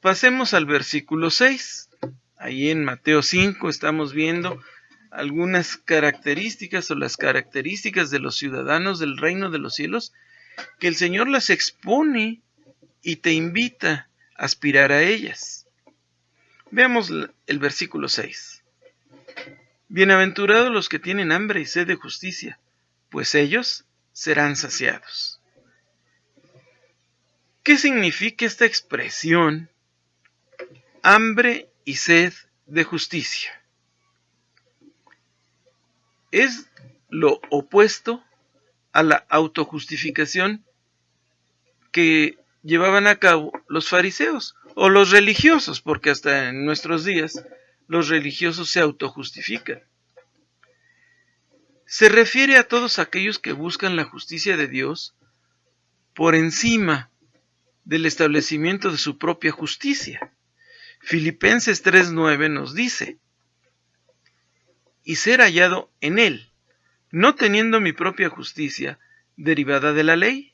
Pasemos al versículo 6. Ahí en Mateo 5 estamos viendo algunas características o las características de los ciudadanos del reino de los cielos, que el Señor las expone y te invita a aspirar a ellas. Veamos el versículo 6. Bienaventurados los que tienen hambre y sed de justicia, pues ellos serán saciados. ¿Qué significa esta expresión? Hambre y sed de justicia. Es lo opuesto a la autojustificación que llevaban a cabo los fariseos o los religiosos, porque hasta en nuestros días los religiosos se autojustifican. Se refiere a todos aquellos que buscan la justicia de Dios por encima del establecimiento de su propia justicia. Filipenses 3:9 nos dice: y ser hallado en Él, no teniendo mi propia justicia derivada de la ley,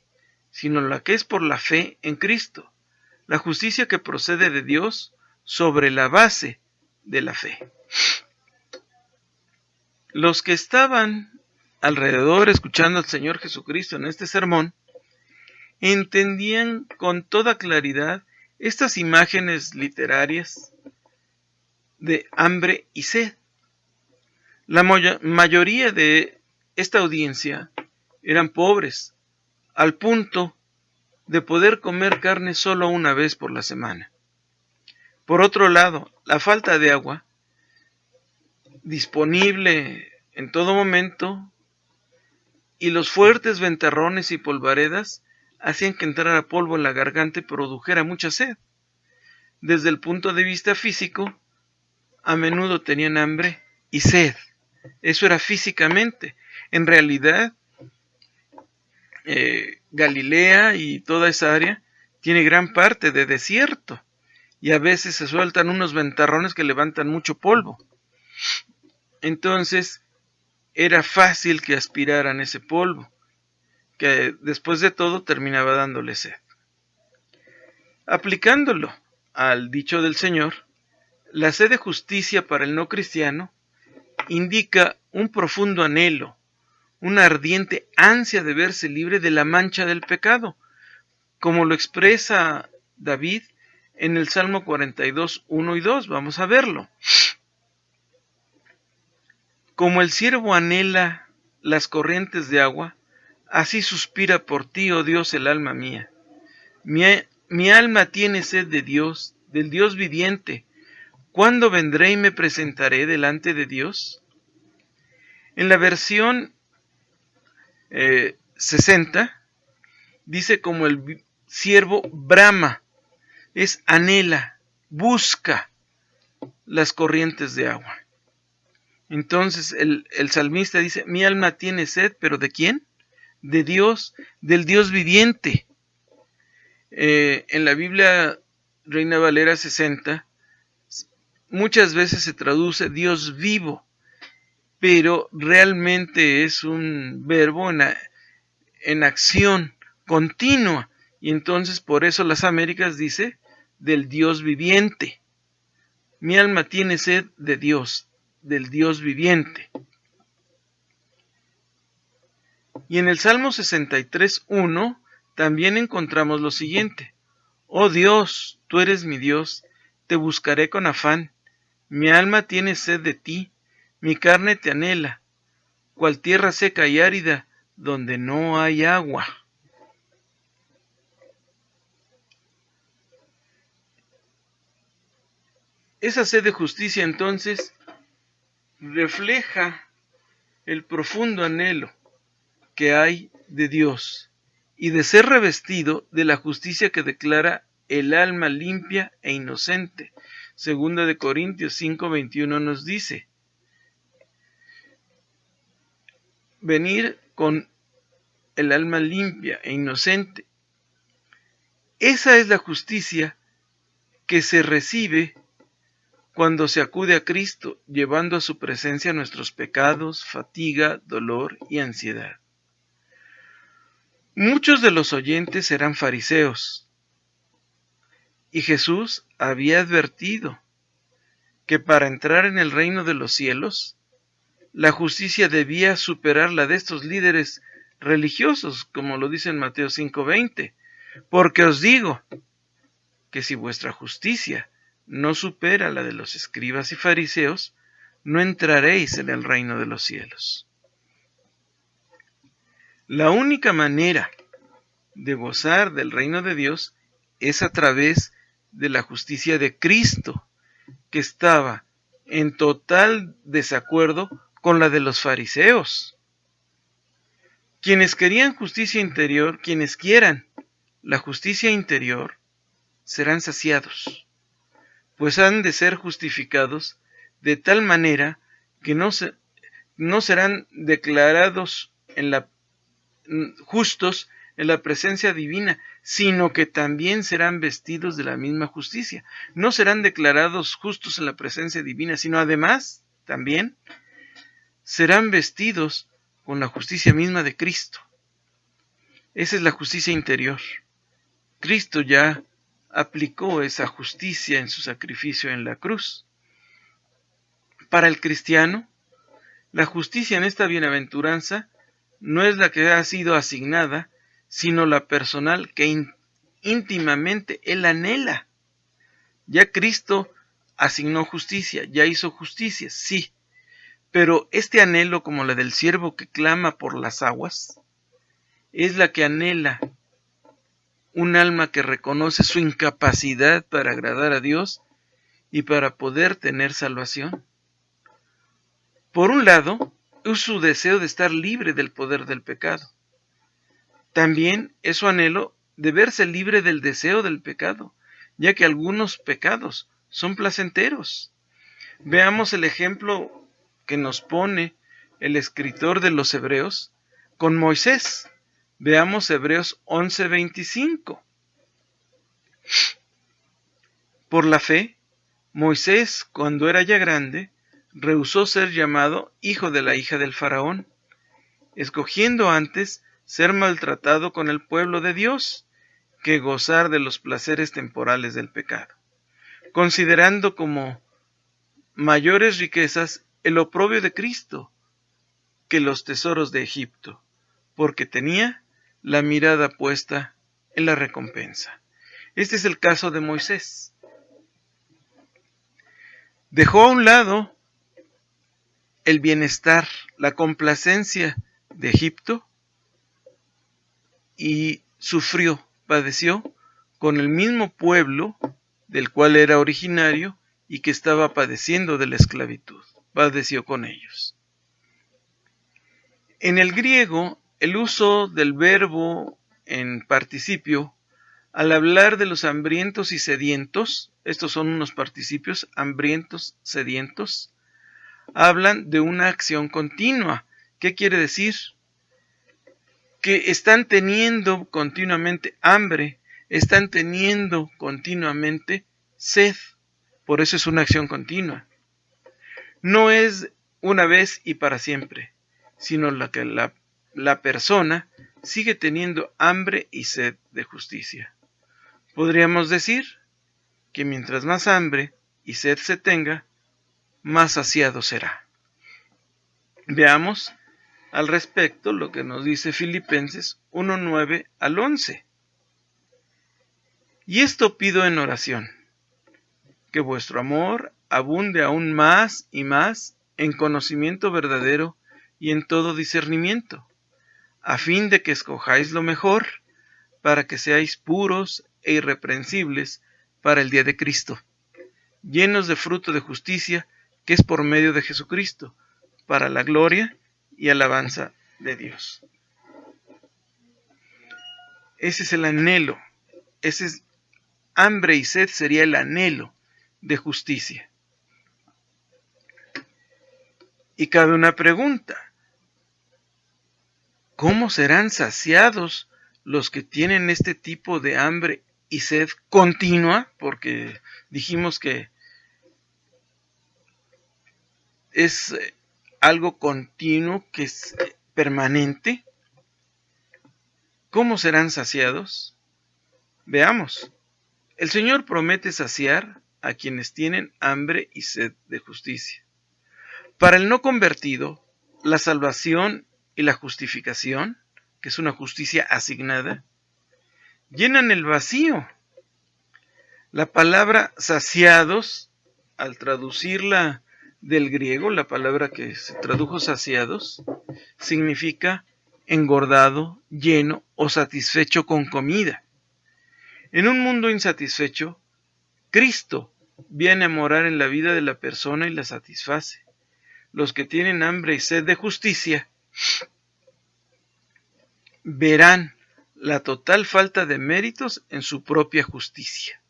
sino la que es por la fe en Cristo, la justicia que procede de Dios sobre la base de la fe. Los que estaban alrededor escuchando al Señor Jesucristo en este sermón entendían con toda claridad estas imágenes literarias de hambre y sed. La mayoría de esta audiencia eran pobres, al punto de poder comer carne solo una vez por la semana. Por otro lado, la falta de agua, disponible en todo momento, y los fuertes ventarrones y polvaredas hacían que entrara polvo en la garganta y produjera mucha sed. Desde el punto de vista físico, a menudo tenían hambre y sed. Eso era físicamente. En realidad, Galilea y toda esa área tiene gran parte de desierto, y a veces se sueltan unos ventarrones que levantan mucho polvo. Entonces, era fácil que aspiraran ese polvo, que después de todo terminaba dándole sed. Aplicándolo al dicho del Señor, la sed de justicia para el no cristiano indica un profundo anhelo, una ardiente ansia de verse libre de la mancha del pecado, como lo expresa David en el Salmo 42, 1 y 2. Vamos a verlo. Como el siervo anhela las corrientes de agua, así suspira por ti, oh Dios, el alma mía. Mi alma tiene sed de Dios, del Dios viviente. ¿Cuándo vendré y me presentaré delante de Dios? En la versión 60 dice como el siervo brama, es anhela, busca las corrientes de agua. Entonces el salmista dice, mi alma tiene sed, ¿pero de quién? De Dios, del Dios viviente. En la Biblia Reina Valera 60, muchas veces se traduce Dios vivo, pero realmente es un verbo en acción continua, y entonces por eso las Américas dice del Dios viviente. Mi alma tiene sed de Dios, del Dios viviente. Y en el Salmo 63:1 también encontramos lo siguiente: oh Dios, tú eres mi Dios, te buscaré con afán. Mi alma tiene sed de ti, mi carne te anhela, cual tierra seca y árida, donde no hay agua. Esa sed de justicia entonces refleja el profundo anhelo que hay de Dios y de ser revestido de la justicia que declara el alma limpia e inocente. Segunda de Corintios 5:21 nos dice, venir con el alma limpia e inocente. Esa es la justicia que se recibe cuando se acude a Cristo, llevando a su presencia nuestros pecados, fatiga, dolor y ansiedad. Muchos de los oyentes eran fariseos, y Jesús había advertido que para entrar en el reino de los cielos, la justicia debía superar la de estos líderes religiosos, como lo dice en Mateo 5:20, porque os digo que si vuestra justicia no supera la de los escribas y fariseos, no entraréis en el reino de los cielos. La única manera de gozar del reino de Dios es a través de la justicia de Cristo, que estaba en total desacuerdo con la de los fariseos. Quienes querían justicia interior, quienes quieran la justicia interior, serán saciados, pues han de ser justificados de tal manera que no serán declarados justos en la presencia divina, sino que también serán vestidos de la misma justicia. No serán declarados justos en la presencia divina, sino además también serán vestidos con la justicia misma de Cristo. Esa es la justicia interior. Cristo ya aplicó esa justicia en su sacrificio en la cruz. Para el cristiano, la justicia en esta bienaventuranza no es la que ha sido asignada, sino la personal que íntimamente él anhela. Ya Cristo asignó justicia, ya hizo justicia, sí, pero este anhelo, como la del siervo que clama por las aguas, es la que anhela un alma que reconoce su incapacidad para agradar a Dios y para poder tener salvación. Por un lado, es su deseo de estar libre del poder del pecado. También es su anhelo de verse libre del deseo del pecado, ya que algunos pecados son placenteros. Veamos el ejemplo que nos pone el escritor de los Hebreos con Moisés. Veamos Hebreos 11:25. Por la fe, Moisés, cuando era ya grande, rehusó ser llamado hijo de la hija del faraón, escogiendo antes ser maltratado con el pueblo de Dios que gozar de los placeres temporales del pecado, considerando como mayores riquezas el oprobio de Cristo que los tesoros de Egipto, porque tenía la mirada puesta en la recompensa. Este es el caso de Moisés. Dejó a un lado el bienestar, la complacencia de Egipto y padeció con el mismo pueblo del cual era originario y que estaba padeciendo de la esclavitud. Padeció con ellos. En el griego, el uso del verbo en participio, al hablar de los hambrientos y sedientos, estos son unos participios, hambrientos, sedientos, hablan de una acción continua. ¿Qué quiere decir? Que están teniendo continuamente hambre, están teniendo continuamente sed. Por eso es una acción continua. No es una vez y para siempre, sino que la persona sigue teniendo hambre y sed de justicia. Podríamos decir que mientras más hambre y sed se tenga, más saciado será. Veamos al respecto lo que nos dice Filipenses 1:9 al 11. Y esto pido en oración, que vuestro amor abunde aún más y más en conocimiento verdadero y en todo discernimiento, a fin de que escojáis lo mejor, para que seáis puros e irreprensibles para el día de Cristo, llenos de fruto de justicia, que es por medio de Jesucristo, para la gloria y alabanza de Dios. Ese es el anhelo, ese es hambre y sed, sería el anhelo de justicia. Y cabe una pregunta: ¿cómo serán saciados los que tienen este tipo de hambre y sed continua? Porque dijimos que es algo continuo, que es permanente. ¿Cómo serán saciados? Veamos. El Señor promete saciar a quienes tienen hambre y sed de justicia. Para el no convertido, la salvación y la justificación, que es una justicia asignada, llenan el vacío. La palabra saciados, al traducirla del griego, la palabra que se tradujo saciados, significa engordado, lleno o satisfecho con comida. En un mundo insatisfecho, Cristo viene a morar en la vida de la persona y la satisface. Los que tienen hambre y sed de justicia verán la total falta de méritos en su propia justicia,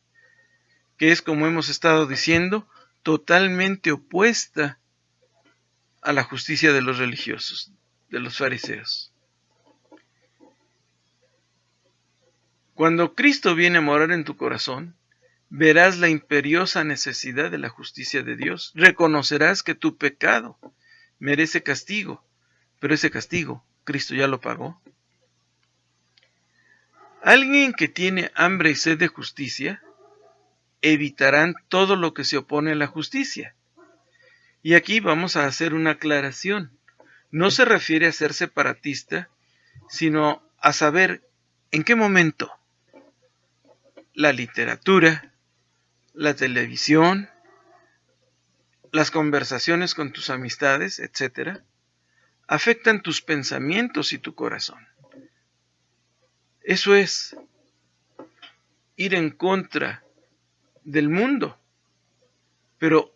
que es, como hemos estado diciendo, totalmente opuesta a la justicia de los religiosos, de los fariseos. Cuando Cristo viene a morar en tu corazón, verás la imperiosa necesidad de la justicia de Dios. Reconocerás que tu pecado merece castigo, pero ese castigo Cristo ya lo pagó. Alguien que tiene hambre y sed de justicia evitarán todo lo que se opone a la justicia. Y aquí vamos a hacer una aclaración. No se refiere a ser separatista, sino a saber en qué momento la literatura, la televisión, las conversaciones con tus amistades, etc., afectan tus pensamientos y tu corazón. Eso es ir en contra del mundo. Pero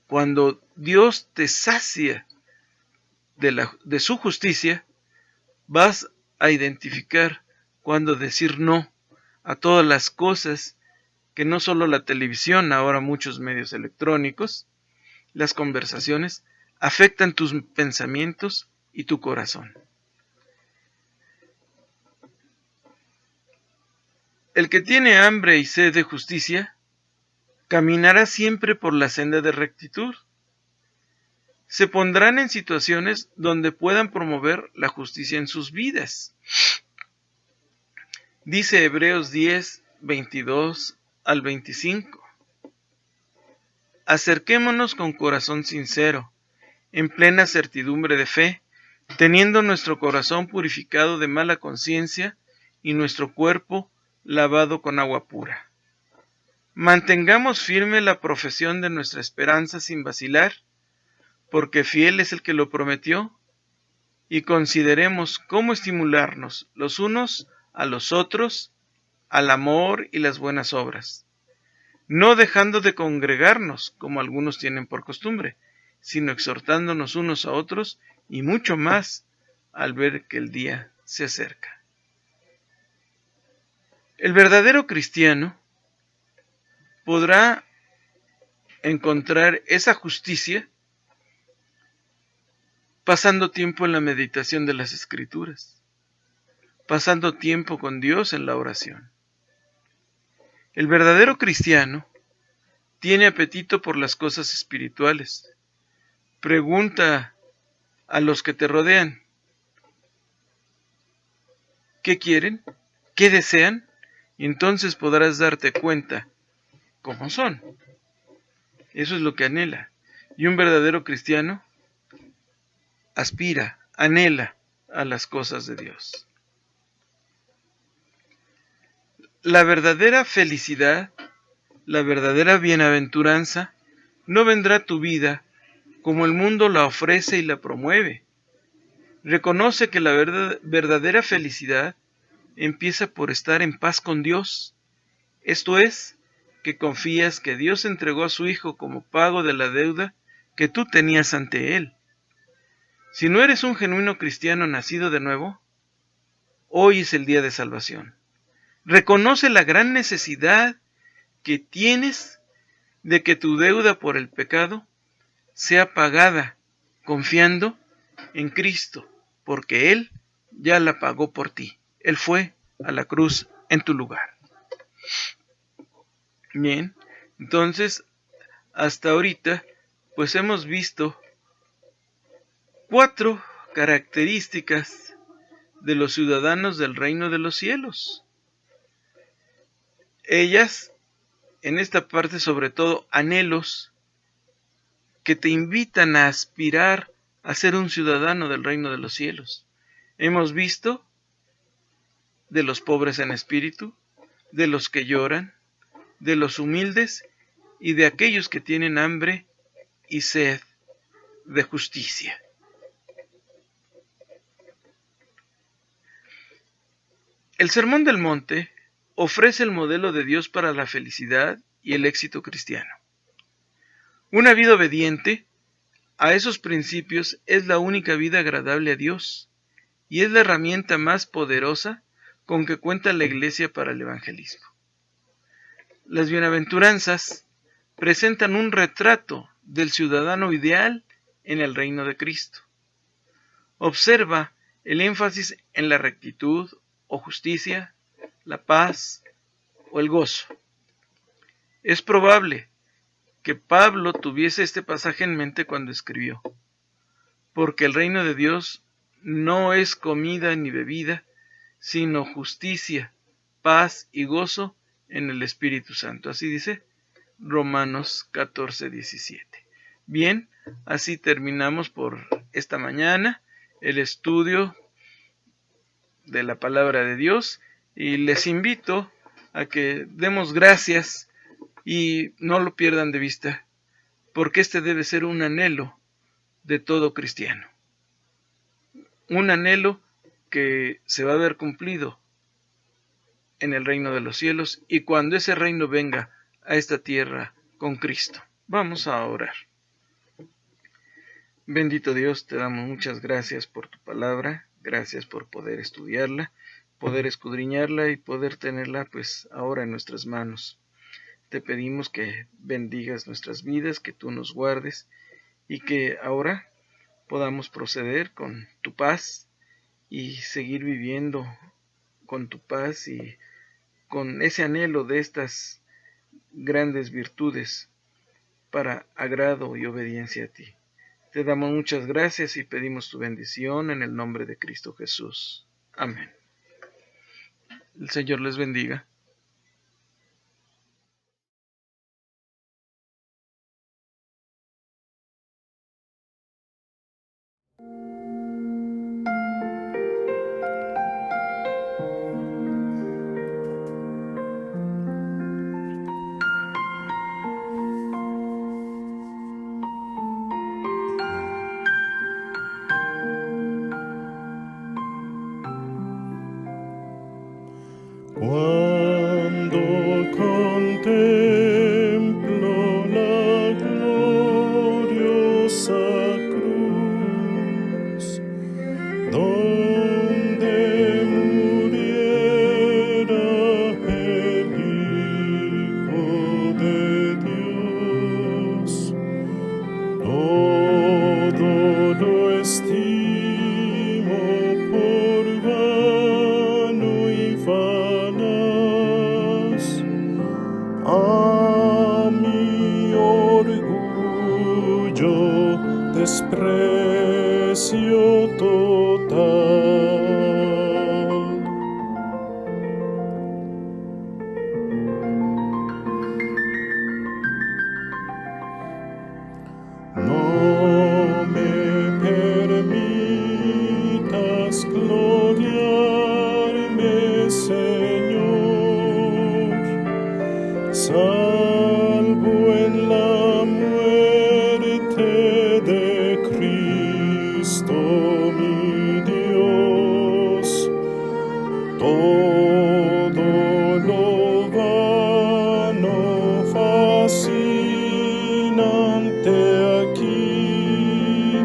cuando Dios te sacia de su justicia, vas a identificar cuándo decir no a todas las cosas que no solo la televisión, ahora muchos medios electrónicos, las conversaciones, afectan tus pensamientos y tu corazón. El que tiene hambre y sed de justicia, caminará siempre por la senda de rectitud. Se pondrán en situaciones donde puedan promover la justicia en sus vidas. Dice Hebreos 10, 22 al 25. Acerquémonos con corazón sincero, en plena certidumbre de fe, teniendo nuestro corazón purificado de mala conciencia y nuestro cuerpo lavado con agua pura. Mantengamos firme la profesión de nuestra esperanza sin vacilar, porque fiel es el que lo prometió. y consideremos cómo estimularnos los unos a los otros al amor y las buenas obras, no dejando de congregarnos como algunos tienen por costumbre, sino exhortándonos unos a otros y mucho más al ver que el día se acerca. El verdadero cristiano podrá encontrar esa justicia pasando tiempo en la meditación de las Escrituras, pasando tiempo con Dios en la oración. El verdadero cristiano tiene apetito por las cosas espirituales. Pregunta a los que te rodean, ¿qué quieren? ¿Qué desean? Y entonces podrás darte cuenta cómo son. Eso es lo que anhela. Y un verdadero cristiano aspira, anhela a las cosas de Dios. La verdadera felicidad, la verdadera bienaventuranza, no vendrá a tu vida como el mundo la ofrece y la promueve. Reconoce que la verdadera felicidad empieza por estar en paz con Dios. Esto es, que confías que Dios entregó a su Hijo como pago de la deuda que tú tenías ante Él. Si no eres un genuino cristiano nacido de nuevo, hoy es el día de salvación. Reconoce la gran necesidad que tienes de que tu deuda por el pecado sea pagada, confiando en Cristo, porque Él ya la pagó por ti. Él fue a la cruz en tu lugar. Bien, entonces, hasta ahorita, pues hemos visto 4 características de los ciudadanos del reino de los cielos. Ellas, en esta parte sobre todo, anhelos que te invitan a aspirar a ser un ciudadano del reino de los cielos. Hemos visto de los pobres en espíritu, de los que lloran, de los humildes y de aquellos que tienen hambre y sed de justicia. El Sermón del Monte ofrece el modelo de Dios para la felicidad y el éxito cristiano. Una vida obediente a esos principios es la única vida agradable a Dios y es la herramienta más poderosa con que cuenta la Iglesia para el evangelismo. Las bienaventuranzas presentan un retrato del ciudadano ideal en el reino de Cristo. Observa el énfasis en la rectitud o justicia, la paz o el gozo. Es probable que Pablo tuviese este pasaje en mente cuando escribió, porque el reino de Dios no es comida ni bebida, sino justicia, paz y gozo en el Espíritu Santo. Así dice Romanos 14:17. Bien, así terminamos por esta mañana el estudio de la palabra de Dios y les invito a que demos gracias y no lo pierdan de vista, porque este debe ser un anhelo de todo cristiano. Un anhelo que se va a ver cumplido en el reino de los cielos y cuando ese reino venga a esta tierra con Cristo. Vamos a orar. Bendito Dios, te damos muchas gracias por tu palabra, gracias por poder estudiarla, poder escudriñarla y poder tenerla pues ahora en nuestras manos. Te pedimos que bendigas nuestras vidas, que tú nos guardes y que ahora podamos proceder con tu paz y seguir viviendo con tu paz y con ese anhelo de estas grandes virtudes para agrado y obediencia a ti. Te damos muchas gracias y pedimos tu bendición en el nombre de Cristo Jesús. Amén. El Señor les bendiga. silencio total. No me permitas gloriarme, Señor, salvo en la muerte de Cristo mi Dios. Todo lo vano, fascinante aquí,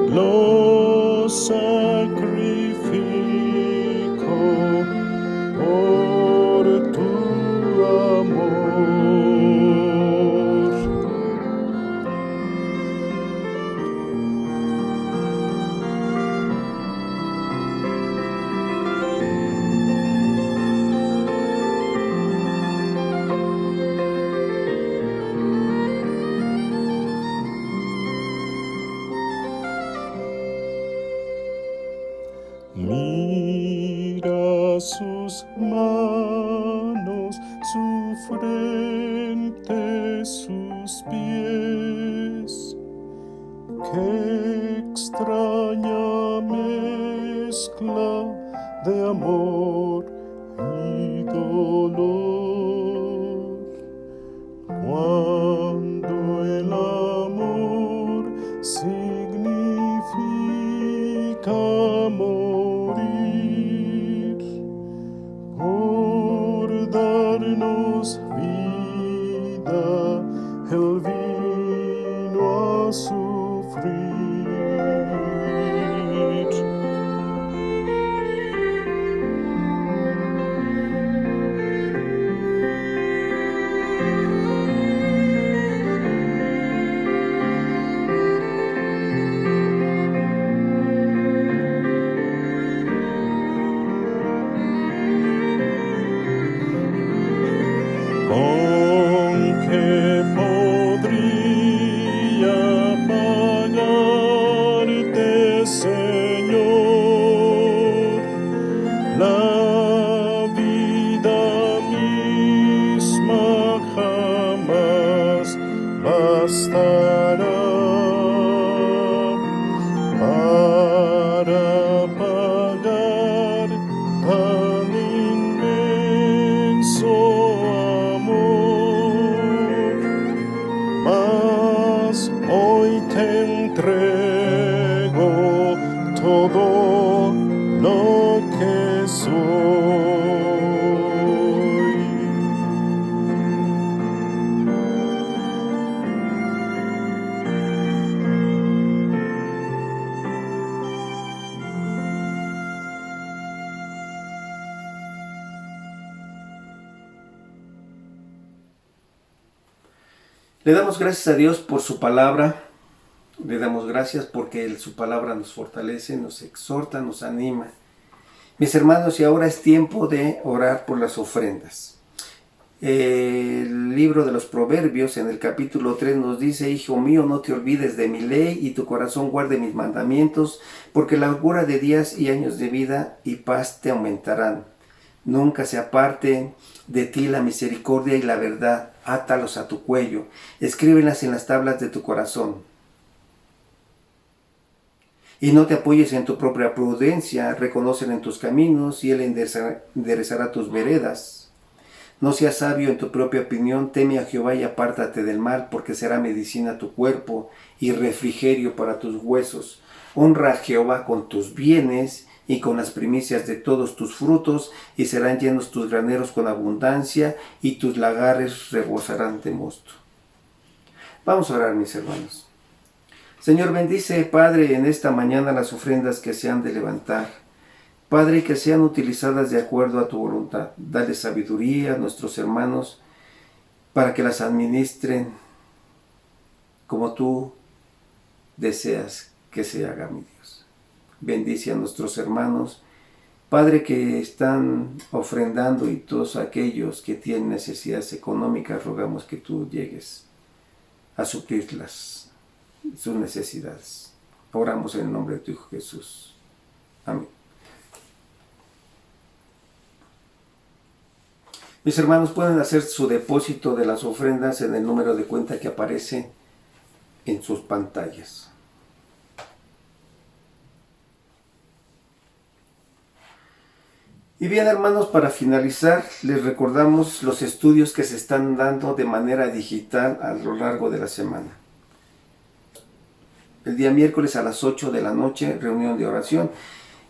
lo sacrifico por tu amor. Mira sus manos, su frente, sus pies. Qué extraña mezcla de amor y dolor. Cuando el amor significa morir por darnos vida, Él vino a sufrir. ¿Con qué podría pagarte, Señor? La vida misma jamás bastará para pagar tan inmenso amor. Mas hoy te entrego todo lo que soy. Le damos gracias a Dios por su palabra. Le damos gracias porque su palabra nos fortalece, nos exhorta, nos anima. Mis hermanos, y ahora es tiempo de orar por las ofrendas. El libro de los Proverbios en el capítulo 3 nos dice: Hijo mío, no te olvides de mi ley y tu corazón guarde mis mandamientos, porque la largura de días y años de vida y paz te aumentarán. Nunca se aparten de ti la misericordia y la verdad. Átalos a tu cuello, escríbelas en las tablas de tu corazón. Y no te apoyes en tu propia prudencia, reconócelo en tus caminos y Él enderezará tus veredas. No seas sabio en tu propia opinión, teme a Jehová y apártate del mal, porque será medicina a tu cuerpo y refrigerio para tus huesos. Honra a Jehová con tus bienes y con las primicias de todos tus frutos, y serán llenos tus graneros con abundancia, y tus lagares rebosarán de mosto. Vamos a orar, mis hermanos. Señor, bendice, Padre, en esta mañana las ofrendas que se han de levantar. Padre, que sean utilizadas de acuerdo a tu voluntad. Dale sabiduría a nuestros hermanos para que las administren como tú deseas que se haga, mi Dios. Bendice a nuestros hermanos, Padre, que están ofrendando, y todos aquellos que tienen necesidades económicas, rogamos que tú llegues a suplirlas, sus necesidades. Oramos en el nombre de tu Hijo Jesús. Amén. Mis hermanos, pueden hacer su depósito de las ofrendas en el número de cuenta que aparece en sus pantallas. Y bien, hermanos, para finalizar, les recordamos los estudios que se están dando de manera digital a lo largo de la semana. El día miércoles a las 8 de la noche, reunión de oración.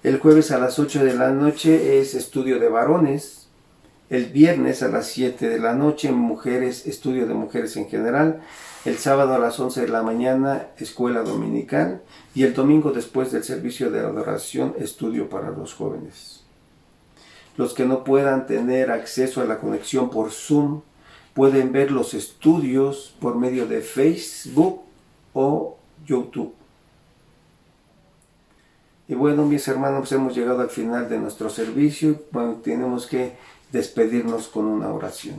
El jueves a las 8 de la noche es estudio de varones. El viernes a las 7 de la noche, mujeres, estudio de mujeres en general. El sábado a las 11 de la mañana, escuela dominical. Y el domingo, después del servicio de adoración, estudio para los jóvenes. Los que no puedan tener acceso a la conexión por Zoom, pueden ver los estudios por medio de Facebook o YouTube. Y bueno, mis hermanos, pues hemos llegado al final de nuestro servicio. Bueno, tenemos que despedirnos con una oración.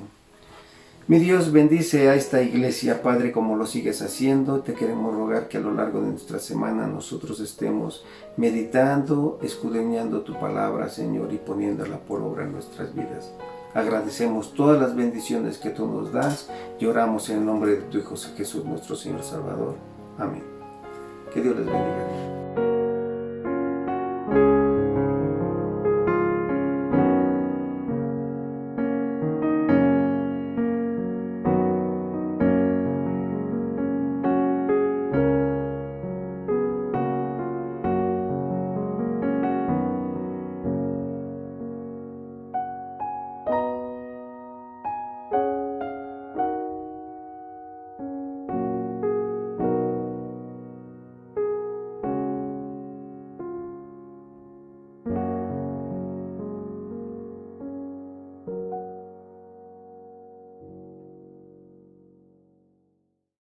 Mi Dios, bendice a esta iglesia, Padre, como lo sigues haciendo. Te queremos rogar que a lo largo de nuestra semana nosotros estemos meditando, escudriñando tu palabra, Señor, y poniéndola por obra en nuestras vidas. Agradecemos todas las bendiciones que tú nos das y oramos en el nombre de tu Hijo Jesús, nuestro Señor Salvador. Amén. Que Dios les bendiga.